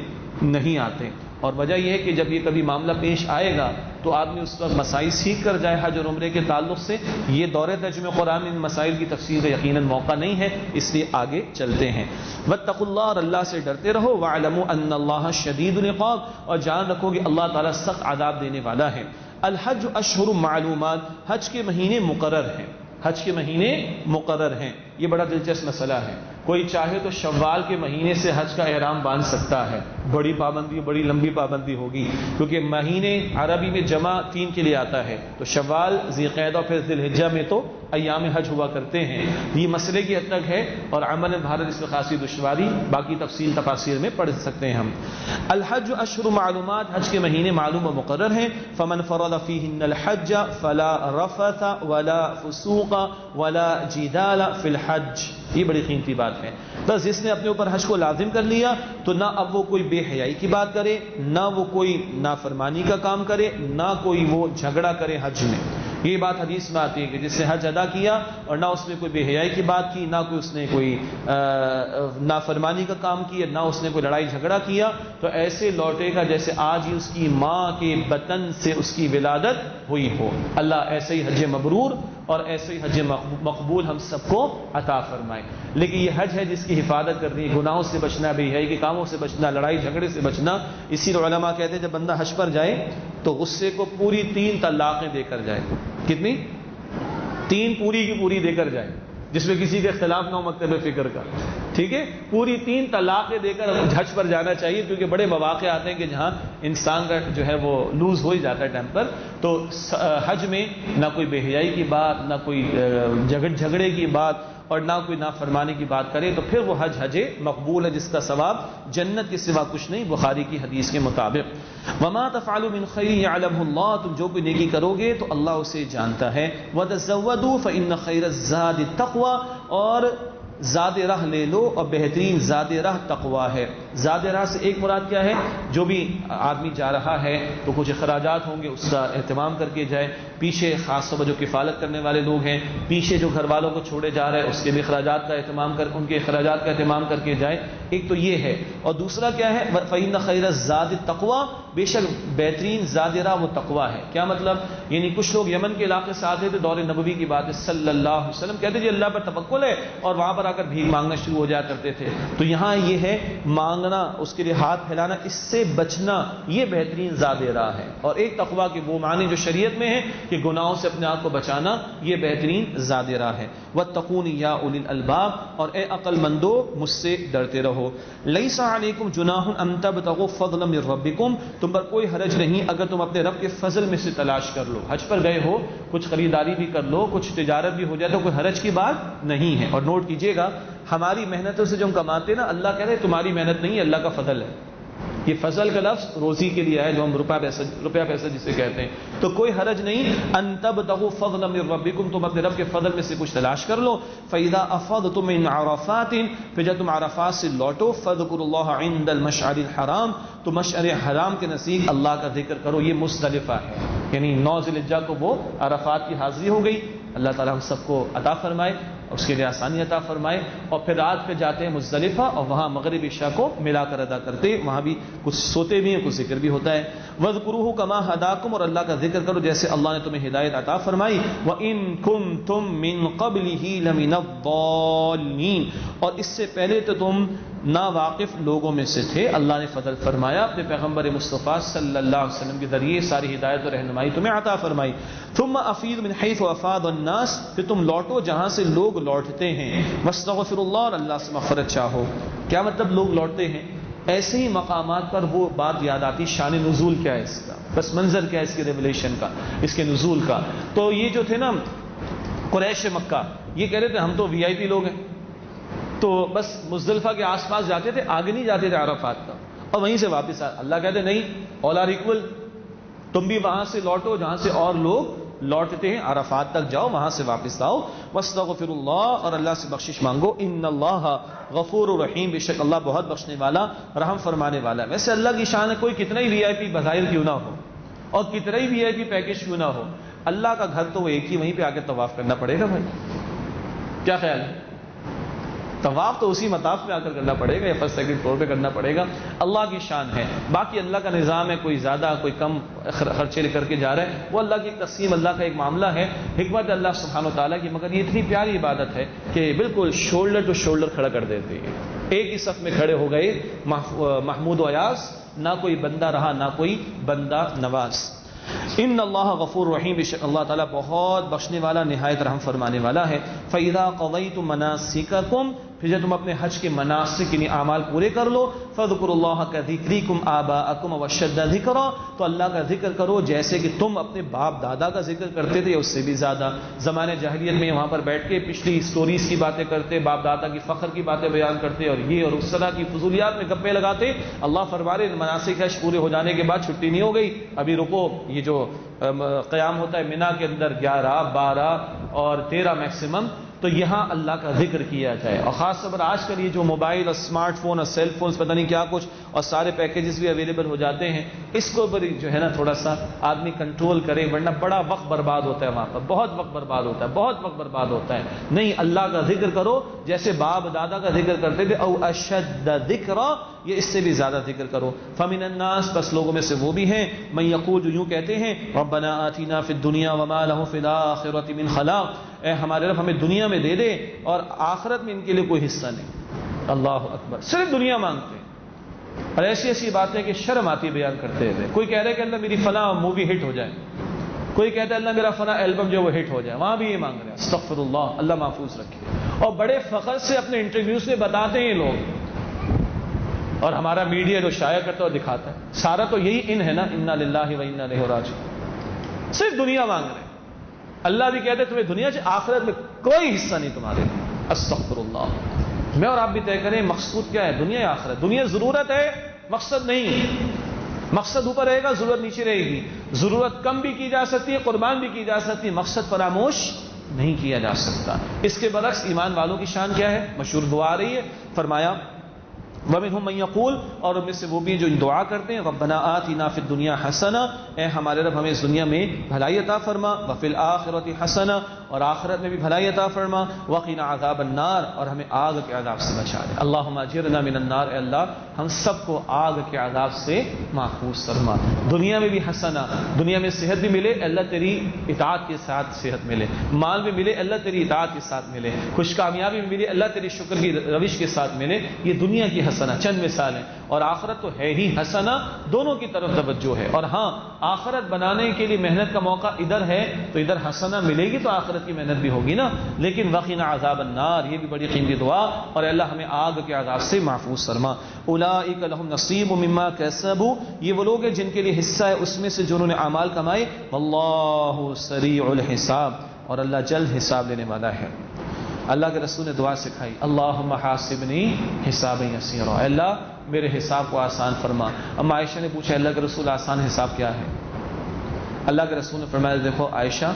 نہیں آتے، اور وجہ یہ ہے کہ جب یہ کبھی معاملہ پیش آئے گا تو آدمی اس وقت مسائل سیکھ کر جائے حج اور عمرے کے تعلق سے. یہ دور ترجمہ قرآن ان مسائل کی تفصیل کا یقیناً موقع نہیں ہے، اس لیے آگے چلتے ہیں. واتقوا اللہ، اور اللہ سے ڈرتے رہو. واعلموا ان اللہ شدید العقاب، اور جان رکھو کہ اللہ تعالیٰ سخت عذاب دینے والا ہے. الحج اشہر معلومات، حج کے مہینے مقرر ہیں، حج کے مہینے مقرر ہیں. یہ بڑا دلچسپ مسئلہ ہے. کوئی چاہے تو شوال کے مہینے سے حج کا احرام باندھ سکتا ہے، بڑی پابندی، بڑی لمبی پابندی ہوگی، کیونکہ مہینے عربی میں جمع 3 کے لیے آتا ہے، تو شوال، ذی القعدہ اور پھر ذی الحجہ میں تو ایام حج ہوا کرتے ہیں. یہ مسئلے کی حد تک ہے اور عمل بھارت اس میں خاصی دشواری، باقی تفصیل تفاسیر میں پڑھ سکتے ہیں ہم. الحج اشہر معلومات، حج کے مہینے معلوم و مقرر ہیں. فمن فرض فیہن الحج فلا رفث ولا فسوق ولا جدال فی الحج، یہ بڑی قیمتی بات ہے. بس جس نے اپنے اوپر حج کو لازم کر لیا تو نہ اب وہ کوئی بے حیائی کی بات کرے، نہ وہ کوئی نافرمانی کا کام کرے، نہ کوئی وہ جھگڑا کرے حج میں. یہ بات حدیث میں آتی ہے کہ جس نے حج ادا کیا اور نہ اس نے کوئی بے حیائی کی بات کی، نہ کوئی اس نے کوئی نافرمانی کا کام کیا، نہ اس نے کوئی لڑائی جھگڑا کیا، تو ایسے لوٹے گا جیسے آج ہی اس کی ماں کے بطن سے اس کی ولادت ہوئی ہو. اللہ ایسے ہی حج مبرور اور ایسے ہی حج مقبول ہم سب کو عطا فرمائے. لیکن یہ حج ہے جس کی حفاظت کرنی ہے، گناہوں سے بچنا، بے حیائی کے کاموں سے بچنا، لڑائی جھگڑے سے بچنا. اسی لیے علماء کہتے ہیں جب بندہ حج پر جائے تو غصے کو پوری 3 طلاقیں دے کر جائے. کتنی؟ 3 پوری کی پوری دے کر جائے، جس میں کسی کا اختلاف نہ ہو مکتب فکر کا. ٹھیک ہے، پوری 3 طلاقیں دے کر حج پر جانا چاہیے، کیونکہ بڑے مواقع آتے ہیں کہ جہاں انسان کا جو ہے وہ لوز ہو ہی جاتا ہے ٹیمپر. تو حج میں نہ کوئی بے حیائی کی بات، نہ کوئی جھگڑے کی بات اور نہ کوئی نافرمانی کی بات کرے تو پھر وہ حج مقبول ہے، جس کا ثواب جنت کے سوا کچھ نہیں، بخاری کی حدیث کے مطابق. وما تفعلوا من خیر یعلمہ اللہ، تم جو کوئی نیکی کرو گے تو اللہ اسے جانتا ہے. وتزودوا فإن خیر الزاد التقوی، اور زاد راہ لے لو اور بہترین زاد راہ تقوی ہے. زادرہ سے ایک مراد کیا ہے؟ جو بھی آدمی جا رہا ہے تو کچھ اخراجات ہوں گے اس کا اہتمام کر کے جائے، پیچھے خاص طور پر جو کفالت کرنے والے لوگ ہیں، پیچھے جو گھر والوں کو چھوڑے جا رہے ہیں اس کے بھی اخراجات کا اہتمام کر ان کے اخراجات کا اہتمام کر کے جائے، ایک تو یہ ہے۔ اور دوسرا کیا ہے؟ فإن خیر الزاد التقوی، بے شک بہترین زادرہ وہ تقوی ہے۔ کیا مطلب؟ یعنی کچھ لوگ یمن کے علاقے سے آتے تھے، دور نبوی کی بات ہے صلی اللہ علیہ وسلم، کہتے جی اللہ پر توکل ہے، اور وہاں پر آ کر بھیک مانگنا شروع ہو جایا کرتے تھے۔ تو یہاں یہ ہے مانگنا، اس کے لیے ہاتھ پھیلانا، اس سے بچنا، یہ بہترین زادرہ ہے۔ اور ایک تقوی کے وہ معنی جو شریعت میں ہے کہ گناہوں سے اپنے آپ کو بچانا، یہ بہترین زادرہ ہے۔ واتقون یا اولی الالباب، اور اے عقل مندو مجھ سے ڈرتے رہو۔ لیس علیکم جناح ان تبتغوا فضلا من ربکم، تم پر کوئی حرج نہیں اگر تم اپنے رب کے فضل میں سے تلاش کر لو۔ حج پر گئے ہو، کچھ خریداری بھی کر لو، کچھ تجارت بھی ہو جائے تو کوئی حرج کی بات نہیں ہے۔ اور نوٹ کیجئے گا، ہماری محنتوں سے جو ہم کماتے ہیں نا، اللہ کہتے ہیں تمہاری محنت نہیں ہے، اللہ کا فضل ہے۔ یہ فضل کا لفظ روزی کے لیے ہے، جو ہم روپیہ پیسہ جسے کہتے ہیں۔ تو کوئی حرج نہیں، ان تبتغوا فضلا من ربکم، تم اپنے رب کے فضل میں سے کچھ تلاش کر لو۔ فاذا افضتم من عرفات، پھر جب تم عرفات سے لوٹو، فاذکروا اللہ عند المشعر الحرام، تو مشعر حرام کے نزدیک اللہ کا ذکر کرو۔ یہ مزدلفہ ہے، یعنی 9 ذی الحجہ کو وہ عرفات کی حاضری ہو گئی۔ اللہ تعالی ہم سب کو عطا فرمائے، اس کے لیے آسانی عطا فرمائے۔ اور پھر رات پہ جاتے ہیں مزدلفہ، اور وہاں مغرب عشاء کو ملا کر ادا کرتے، وہاں بھی کچھ سوتے بھی ہیں، کچھ ذکر بھی ہوتا ہے۔ وَاذْكُرُوهُ كَمَا هَدَاكُمْ، اور اللہ کا ذکر کرو جیسے اللہ نے تمہیں ہدایت عطا فرمائی۔ وَإِن كُنتُم مِّن قَبْلِهِ لَمِنَ الضَّالِّينَ، اور اس سے پہلے تو تم ناواقف لوگوں میں سے تھے، اللہ نے فضل فرمایا اپنے پیغمبر مصطفیٰ صلی اللہ علیہ وسلم کے ذریعے ساری ہدایت اور رہنمائی تمہیں عطا فرمائی۔ ثم افیض من حیث افاض الناس، پھر تم لوٹو جہاں سے لوگ لوٹتے ہیں۔ واستغفر اللہ، اور اللہ سے مغفرت چاہو۔ کیا مطلب لوگ لوٹتے ہیں؟ ایسے ہی مقامات پر وہ بات یاد آتی، شان نزول کیا ہے اس کا، پس منظر کیا ہے اس کے ریولیشن کا، اس کے نزول کا۔ تو یہ جو تھے نا قریش مکہ، یہ کہہ رہے تھے ہم تو وی آئی پی لوگ ہیں، تو بس مزدلفہ کے آس پاس جاتے تھے، آگے نہیں جاتے تھے عرفات کا، اور وہیں سے واپس اللہ کہتے نہیں، آل آر ایکول، تم بھی وہاں سے لوٹو جہاں سے اور لوگ لوٹتے ہیں، عرفات تک جاؤ، وہاں سے واپس آؤ۔ واستغفر اللہ، اور اللہ سے بخشش مانگو۔ ان اللہ غفور رحیم، بے شک اللہ بہت بخشنے والا، رحم فرمانے والا ہے۔ ویسے اللہ کی شان ہے، کوئی کتنا ہی وی آئی پی بظاہر کیوں نہ ہو، اور کتنا ہی وی آئی پی پیکج کیوں نہ ہو، اللہ کا گھر تو وہ ایک ہی، وہیں پہ آ کے طواف کرنا پڑے گا بھائی۔ کیا خیال ہے؟ طواف تو اسی مطاف میں آ کر کرنا پڑے گا، یا فرسٹ سیکنڈ فلور پہ کرنا پڑے گا۔ اللہ کی شان ہے، باقی اللہ کا نظام ہے، کوئی زیادہ کوئی کم خرچے کر کے جا رہا ہے، وہ اللہ کی ایک تقسیم، اللہ کا ایک معاملہ ہے، حکمت اللہ سبحانہ و تعالیٰ کی۔ مگر یہ اتنی پیاری عبادت ہے کہ بالکل شولڈر ٹو شولڈر کھڑا کر دیتے ہیں، ایک ہی صف میں کھڑے ہو گئے محمود و ایاز، نہ کوئی بندہ رہا نہ کوئی بندہ نواز۔ ان اللہ غفور رحیم، بے شک اللہ تعالیٰ بہت بخشنے والا، نہایت رحم فرمانے والا ہے۔ فَإِذَا قَضَيْتُم مَنَاسِكَكُمْ، پھر جب تم اپنے حج کے مناسک یعنی اعمال پورے کر لو، فَاذْكُرُوا اللَّهَ كَذِكْرِكُمْ آبَاءَكُمْ وَأَشَدَّ ذِكْرًا، تو اللہ کا ذکر کرو جیسے کہ تم اپنے باپ دادا کا ذکر کرتے تھے، اس سے بھی زیادہ۔ زمانے جاہلیت میں وہاں پر بیٹھ کے پچھلی سٹوریز کی باتیں کرتے، باپ دادا کی فخر کی باتیں بیان کرتے، اور یہ اور اس طرح کی فضولیات میں گپے لگاتے۔ اللہ فرمائے مناسک حج پورے ہو جانے کے بعد چھٹی نہیں ہو گئی، ابھی رکو، یہ جو قیام ہوتا ہے مینا کے اندر 11، 12 اور 13 میکسیمم، تو یہاں اللہ کا ذکر کیا جائے۔ اور خاص طور پر آج کل یہ جو موبائل اور اسمارٹ فون اور سیل فونز پتہ نہیں کیا کچھ، اور سارے پیکیجز بھی اویلیبل ہو جاتے ہیں، اس کو بھی جو ہے نا تھوڑا سا آدمی کنٹرول کرے، ورنہ بڑا وقت برباد ہوتا ہے وہاں پر، بہت وقت برباد ہوتا ہے، بہت وقت برباد ہوتا ہے۔ نہیں، اللہ کا ذکر کرو جیسے باپ دادا کا ذکر کرتے تھے، او اشد ذکرا، یہ اس سے بھی زیادہ ذکر کرو۔ فمن الناس، بس لوگوں میں سے وہ بھی ہیں، من یقول، جو یوں کہتے ہیں، ربنا آتنا فی الدنیا وما له فی الاخرۃ من خلاق، اے ہمارے رب ہمیں دنیا میں دے دے اور آخرت میں ان کے لیے کوئی حصہ نہیں۔ اللہ اکبر، صرف دنیا مانگتے ہیں، اور ایسی ایسی باتیں کہ شرم آتی بیان کرتے ہوئے۔ کوئی کہہ رہے کہ اللہ میری فلاں مووی ہٹ ہو جائے، کوئی کہتا ہے اللہ میرا فلاں البم جو وہ ہٹ ہو جائے، وہاں بھی یہ مانگ رہے ہیں۔ استغفر اللہ، اللہ محفوظ رکھے۔ اور بڑے فخر سے اپنے انٹرویوز میں بتاتے ہیں لوگ، اور ہمارا میڈیا جو شائع کرتا ہے اور دکھاتا ہے، سارا تو یہی ان ہے نا، انا للہ و انا الیہ راجعون، صرف دنیا مانگ رہے ہیں۔ اللہ بھی کہتے تمہیں دنیا سے، آخرت میں کوئی حصہ نہیں تمہارے۔ استغفر اللہ۔ میں اور آپ بھی طے کریں مقصود کیا ہے، دنیا یا آخرت؟ دنیا ضرورت ہے، مقصد نہیں۔ مقصد اوپر رہے گا، ضرورت نیچے رہے گی۔ ضرورت کم بھی کی جا سکتی ہے، قربان بھی کی جا سکتی ہے، مقصد فراموش نہیں کیا جا سکتا۔ اس کے برعکس ایمان والوں کی شان کیا ہے؟ مشہور دعا آ رہی ہے، فرمایا وَمِنْهُمْ مَنْ يَقُولُ اور ان میں سے وہ بھی جو دعا کرتے ہیں ربنا آتنا فی الدنیا حسنہ، اے ہمارے رب ہمیں اس دنیا میں بھلائی عطا فرما، وفی الآخرۃ حسنہ اور آخرت میں بھی بھلائی عطا فرما، وقنا عذاب النار اور ہمیں آگ کے عذاب سے بچا دے۔ اللہم اجرنا من النار، اے اللہ ہم سب کو آگ کے عذاب سے محفوظ فرما۔ دنیا میں بھی حسنہ، دنیا میں صحت بھی ملے اللہ تیری اطاعت کے ساتھ صحت ملے، مال بھی ملے اللہ تیری اطاعت کے ساتھ ملے، خوش کامیابی بھی ملے اللہ تیری شکر کی روش کے ساتھ ملے، یہ دنیا کی حسنہ چند مثال ہیں، اور آخرت تو ہے ہی حسنہ، دونوں کی طرف توجہ ہے۔ اور ہاں آخرت بنانے کے لیے محنت کا موقع ادھر ہے تو ادھر حسنہ ملے گی تو آخرت کی محنت بھی ہوگی نا، لیکن وقنا عذاب النار یہ بھی بڑی قیمتی دعا، اور اللہ ہمیں آگ کے عذاب سے محفوظ فرما۔ اولئک لہم نصیب مما کسبوا، یہ وہ لوگ ہیں جن کے لیے حصہ ہے اس میں سے جو انہوں نے اعمال کمائے، واللہ سریع الحساب اور اللہ جلد حساب لینے والا ہے۔ اللہ کے رسول نے دعا سکھائی، اللہم حاسبنی حسابا یسیرا، اے اللہ میرے حساب کو آسان فرما۔ اما عائشہ نے پوچھا اللہ کے رسول آسان حساب کیا ہے؟ اللہ کے رسول نے فرمایا دیکھو عائشہ،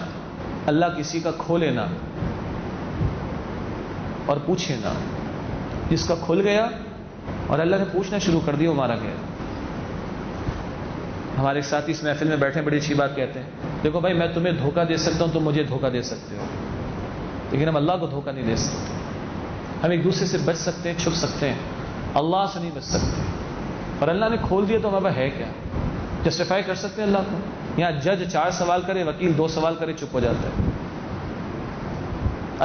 اللہ کسی کا کھولے نہ اور پوچھے نہ، جس کا کھل گیا اور اللہ نے پوچھنا شروع کر دیا وہ مارا گیا۔ ہمارے ایک ساتھی اس محفل میں بیٹھے بڑی اچھی بات کہتے ہیں، دیکھو بھائی میں تمہیں دھوکہ دے سکتا ہوں تم مجھے دھوکہ دے سکتے ہو، لیکن ہم اللہ کو دھوکہ نہیں دے سکتے۔ ہم ایک دوسرے سے بچ سکتے ہیں، چھپ سکتے ہیں، اللہ سے نہیں بچ سکتے۔ اور اللہ نے کھول دیا تو ہمارا ہے کیا؟ جسٹیفائی کر سکتے ہیں اللہ کو؟ یہاں جج 4 سوال کرے، وکیل 2 سوال کرے، چپ ہو جاتا ہے۔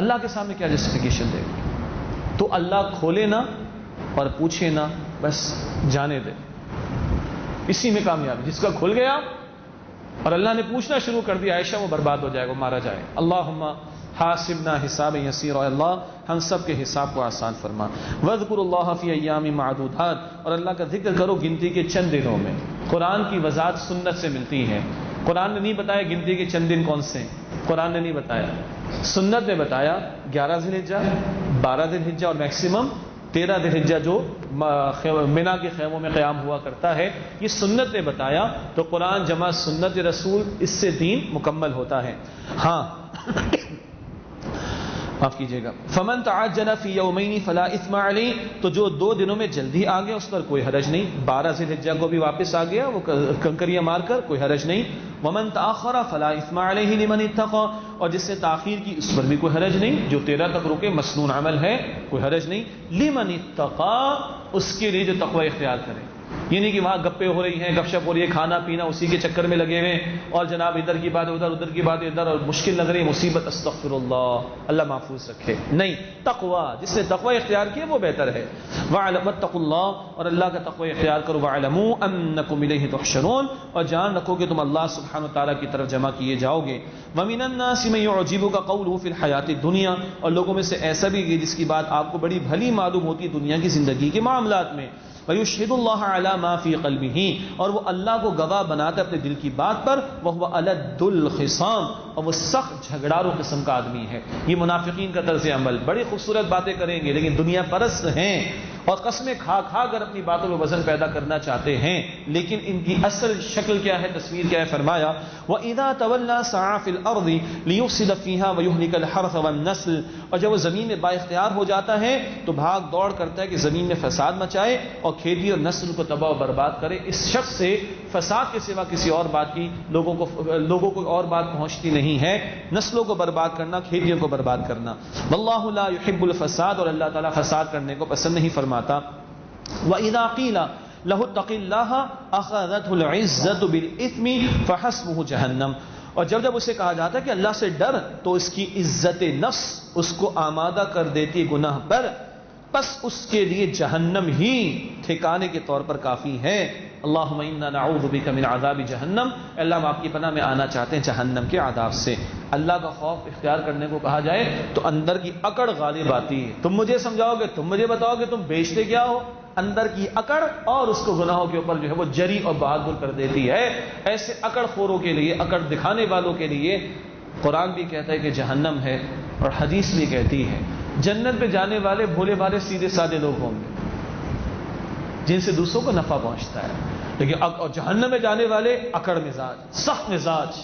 اللہ کے سامنے کیا جسٹیفیکیشن دے گا؟ تو اللہ کھولے نہ اور پوچھے نہ، بس جانے دے، اسی میں کامیابی۔ جس کا کھل گیا اور اللہ نے پوچھنا شروع کر دیا عائشہ وہ برباد ہو جائے گا، مارا جائے۔ اللہم حاسبنا حسابا یسیرا، اللہ ہم سب کے حساب کو آسان فرما۔ واذکروا اللہ فی ایام معدودات اور اللہ کا ذکر کرو گنتی کے چند دنوں میں۔ قرآن کی وضاحت سنت سے ملتی ہے، قرآن نے نہیں بتایا گنتی کے چند دن کون سے ہیں، قرآن نے نہیں بتایا، سنت نے بتایا 11 ذی الحجہ، 12 ذی الحجہ اور میکسیمم 13 ذی الحجہ جو منا کے خیموں میں قیام ہوا کرتا ہے، یہ سنت نے بتایا۔ تو قرآن جمع سنت رسول، اس سے دین مکمل ہوتا ہے۔ ہاں معاف کیجیے گا، فمن تعجل فی یومین فلا اثم علیہ، تو جو 2 دنوں میں جلدی آ گیا اس پر کوئی حرج نہیں۔ 12 ذی الحجہ کو بھی واپس آ گیا وہ کنکریاں مار کر، کوئی حرج نہیں۔ ومن تاخر فلا اثم علیہ لمن اتقى، اور جس سے تاخیر کی اس پر بھی کوئی حرج نہیں، جو 13 تک رکے مسنون عمل ہے کوئی حرج نہیں۔ لمن اتقى، اس کے لیے جو تقوی اختیار کرے، یہ نہیں کہ وہاں گپے ہو رہی ہیں، گپ شپ ہو رہی ہے، کھانا پینا اسی کے چکر میں لگے ہوئے، اور جناب ادھر کی بات ادھر، ادھر کی بات ادھر، اور مشکل لگ رہی ہے، مصیبت، استغفر اللہ، اللہ محفوظ رکھے۔ نہیں، تقوی، جس نے تقوی اختیار کیا وہ بہتر ہے۔ واتقوا اللہ، اور اللہ کا تقوی اختیار کرو۔ واعلموا انکم الیہ تحشرون، اور جان رکھو کہ تم اللہ سبحانہ وتعالی کی طرف جمع کیے جاؤ گے۔ ومن الناس من يعجبك قوله في الحیات الدنیا، اور لوگوں میں سے ایسا بھی ہے جس کی بات آپ کو بڑی بھلی معلوم ہوتی ہے دنیا کی زندگی کے معاملات میں۔ وَيُشْهِدُ اللَّهَ عَلَى مَا فِي قَلْبِهِ، اور وہ اللہ کو گواہ بناتا ہے اپنے دل کی بات پر۔ وَهُوَ أَلَدُّ الْخِصَامِ، اور وہ سخت جھگڑارو قسم کا آدمی ہے۔ یہ منافقین کا طرز عمل، بڑی خوبصورت باتیں کریں گے لیکن دنیا پرست ہیں، اور قسمیں کھا کھا کر اپنی باتوں میں وزن پیدا کرنا چاہتے ہیں، لیکن ان کی اصل شکل کیا ہے، تصویر کیا ہے؟ فرمایا وَإِذَا تَوَلَّى سَعَى فِي الْأَرْضِ لِيُفْسِدَ فِيهَا وَيُهْلِكَ الْحَرْثَ وَالنَّسْلَ، اور جب وہ زمین میں با اختیار ہو جاتا ہے تو بھاگ دوڑ کرتا ہے کہ زمین میں فساد مچائے اور کھیتی اور نسل کو تباہ و برباد کرے۔ اس شخص سے فساد کے سوا کسی اور بات کی لوگوں کو اور بات پہنچتی نہیں ہے، نسلوں کو برباد کرنا، کھیتیوں کو برباد کرنا۔ واللہ لا يحب الفساد، اور اللہ تعالیٰ فساد کرنے کو پسند نہیں فرماتا۔ وَإِذَا قِيلَ لَهُ اتَّقِ اللَّهَ أَخَذَتْهُ الْعِزَّةُ بِالْإِثْمِ فَحَسْبُهُ جَهَنَّمْ، اور جب اسے کہا جاتا ہے کہ اللہ سے ڈر تو اس کی عزت نفس اس کو آمادہ کر دیتی گناہ پر، بس اس کے لیے جہنم ہی ٹھکانے کے طور پر کافی ہے۔ اللہم انا نعوذ بک من عذاب جہنم، اللہ ہم آپ کی پناہ میں آنا چاہتے ہیں جہنم کے عذاب سے۔ اللہ کا خوف اختیار کرنے کو کہا جائے تو اندر کی اکڑ غالب آتی ہے۔ تم مجھے سمجھاؤ گے، تم مجھے بتاؤ گے تم بیچتے کیا ہو، اندر کی اکڑ اور اس کو گناہوں کے اوپر جو ہے وہ جری اور بہادر کر دیتی ہے۔ ایسے اکڑ خوروں کے لیے، اکڑ دکھانے والوں کے لیے قرآن بھی کہتا ہے کہ جہنم ہے، اور حدیث بھی کہتی ہے جنت پہ جانے والے بھولے بھالے سیدھے سادے لوگ ہوں گے جن سے دوسروں کو نفع پہنچتا ہے، لیکن اور جہنم میں جانے والے اکڑ مزاج، سخت مزاج،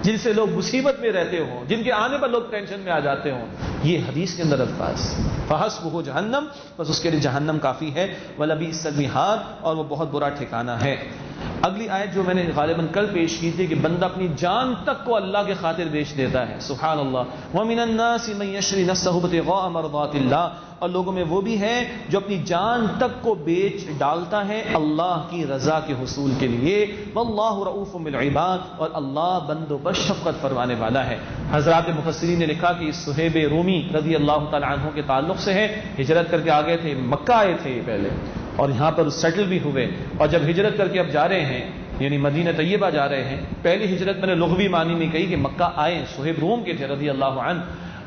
جن سے لوگ مصیبت میں رہتے ہوں، جن کے آنے پر لوگ ٹینشن میں آ جاتے ہوں. یہ حدیث کے اندر الفاظ فحسبہ جہنم، بس اس کے لیے جہنم کافی ہے، وَلَبِئْسَ الْمِہَادُ، اور وہ بہت برا ٹھکانہ ہے. اگلی آیت جو میں نے غالباً کل پیش کی تھی کہ بندہ اپنی جان تک کو اللہ کے خاطر بیچ دیتا ہے. سبحان اللہ. وَمِنَ النَّاسِ مَن يَشْرِي نَفْسَهُ ابْتِغَاءَ مَرْضَاتِ اللَّهِ، اور لوگوں میں وہ بھی ہے جو اپنی جان تک کو بیچ ڈالتا ہے اللہ کی رضا کے حصول کے لیے. وَاللَّهُ رَءُوفٌ بِالْعِبَادِ، اور اللہ بندوں پر شفقت فرمانے والا ہے. حضرات مفسرین نے لکھا کہ صہیب رومی رضی اللہ تعالی عنہ کے تعلق سے ہے، ہجرت کر کے آ گئے تھے، مکہ آئے تھے پہلے اور یہاں پر سیٹل بھی ہوئے، اور جب ہجرت کر کے اب جا رہے ہیں یعنی مدینہ طیبہ جا رہے ہیں. پہلی ہجرت میں نے لغوی معنی میں کہی کہ مکہ آئے، صہیب روم کے تھے رضی اللہ عنہ.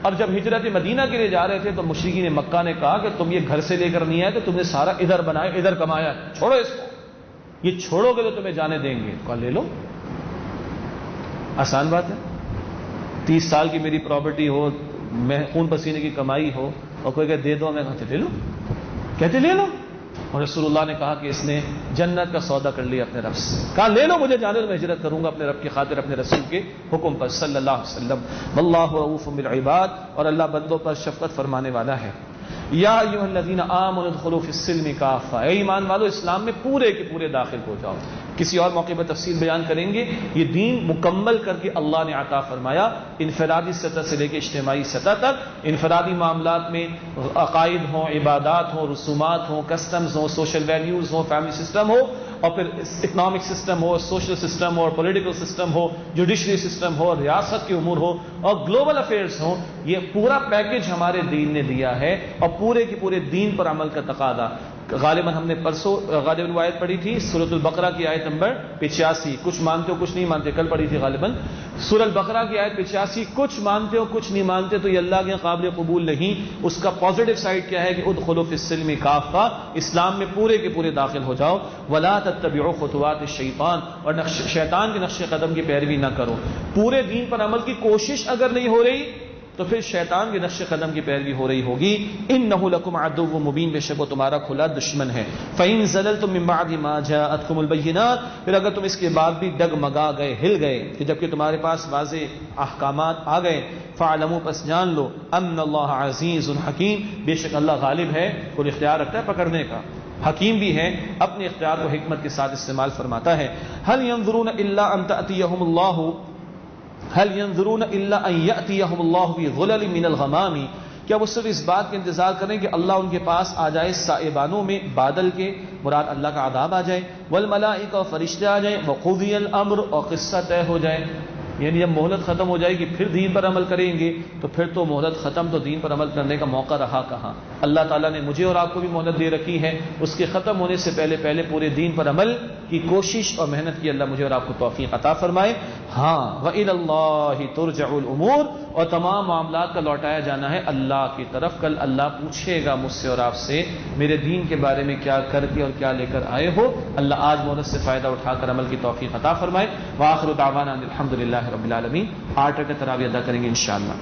اب جب ہجرت مدینہ کے لیے جا رہے تھے تو مشرکین مکہ نے کہا کہ تم یہ گھر سے لے کر نہیں آئے، تو تم نے سارا ادھر بنایا، ادھر کمایا، چھوڑو اس کو، یہ چھوڑو گے تو تمہیں جانے دیں گے. کہا لے لو، آسان بات ہے. 30 سال کی میری پراپرٹی ہو، میں خون پسینے کی کمائی ہو، اور کوئی کہ دے دو، میں کہتے لے لو، کہتے لے لو. اور رسول اللہ نے کہا کہ اس نے جنت کا سودا کر لیا اپنے رب سے. کہا لے لو، مجھے جانے دو، میں ہجرت کروں گا اپنے رب کی خاطر، اپنے رسول کے حکم پر صلی اللہ علیہ وسلم. واللہ رؤوف بالعباد، اور اللہ بندوں پر شفقت فرمانے والا ہے. یا ایھا الذین آمنوا ادخلوا فی السلم کافہ، اے ایمان والو اسلام میں پورے کے پورے داخل ہو جاؤ. کسی اور موقع پر تفصیل بیان کریں گے. یہ دین مکمل کر کے اللہ نے عطا فرمایا، انفرادی سطح سے لے کے اجتماعی سطح تک. انفرادی معاملات میں عقائد ہوں، عبادات ہوں، رسومات ہوں، کسٹمز ہوں، سوشل ویلیوز ہوں، فیملی سسٹم ہو، اور پھر اکنامک سسٹم ہو، سوشل سسٹم ہو، اور پولیٹیکل سسٹم ہو، جوڈیشری سسٹم ہو، ریاست کے امور ہو، اور گلوبل افیئرز ہوں. یہ پورا پیکج ہمارے دین نے دیا ہے، اور پورے کے پورے دین پر عمل کا تقاضا. غالباً ہم نے پرسوں غالباً وہ آیت پڑھی تھی سورۃ البقرہ کی آیت نمبر 85. کچھ مانتے ہو کچھ نہیں مانتے، کل پڑھی تھی غالباً سورۃ البقرہ کی آیت 85. کچھ مانتے ہو کچھ نہیں مانتے تو یہ اللہ کے قابل قبول نہیں. اس کا پازیٹو سائڈ کیا ہے کہ ادخلوا فی السلم کافہ، اسلام میں پورے کے پورے داخل ہو جاؤ. ولا تتبعوا خطوات الشیطان، اور شیطان کے نقش قدم کی پیروی نہ کرو. پورے دین پر عمل کی کوشش اگر نہیں ہو رہی تو پھر شیطان کے نقش قدم کی پیروی ہو رہی ہوگی. انہ لکم عدو مبین، بے شک وہ تمہارا کھلا دشمن ہے. فإن زللتم من بعد ما جاءتکم البینات، پھر اگر تم اس کے بعد بھی ڈگمگا گئے، ہل گئے کہ جبکہ تمہارے پاس واضح احکامات آ گئے، فاعلموا، پس جان لو، ان اللہ عزیز حکیم، بے شک اللہ غالب ہے اور اختیار رکھتا ہے پکڑنے کا، حکیم بھی ہے، اپنے اختیار کو حکمت کے ساتھ استعمال فرماتا ہے. هل ينظرون الا ان تأتيهم الله هل ينظرون الا ان ياتيهم الله بظلل من الغمام، کیا وہ صرف اس بات کا انتظار کریں کہ اللہ ان کے پاس آ جائے سائبانوں میں بادل کے، مراد اللہ کا عذاب آ جائے، والملائکہ، اور فرشتے آ جائیں، وقضی الامر، اور قصہ طے ہو جائے. یعنی جب مہلت ختم ہو جائے گی پھر دین پر عمل کریں گے، تو پھر تو مہلت ختم، تو دین پر عمل کرنے کا موقع رہا کہاں. اللہ تعالیٰ نے مجھے اور آپ کو بھی مہلت دے رکھی ہے، اس کے ختم ہونے سے پہلے پہلے پورے دین پر عمل کی کوشش اور محنت کی اللہ مجھے اور آپ کو توفیق عطا فرمائے. ہاں، وَإِلَى اللَّهِ تُرْجَعُ الْأُمُورُ، اور تمام معاملات کا لوٹایا جانا ہے اللہ کی طرف. کل اللہ پوچھے گا مجھ سے اور آپ سے میرے دین کے بارے میں کیا کر کے اور کیا لے کر آئے ہو. اللہ آج مہلت سے فائدہ اٹھا کر عمل کی توفیق عطا فرمائے. وآخر دعوانا الحمدللہ رب العالمین. 8 رکعت تراویح ادا کریں گے انشاءاللہ.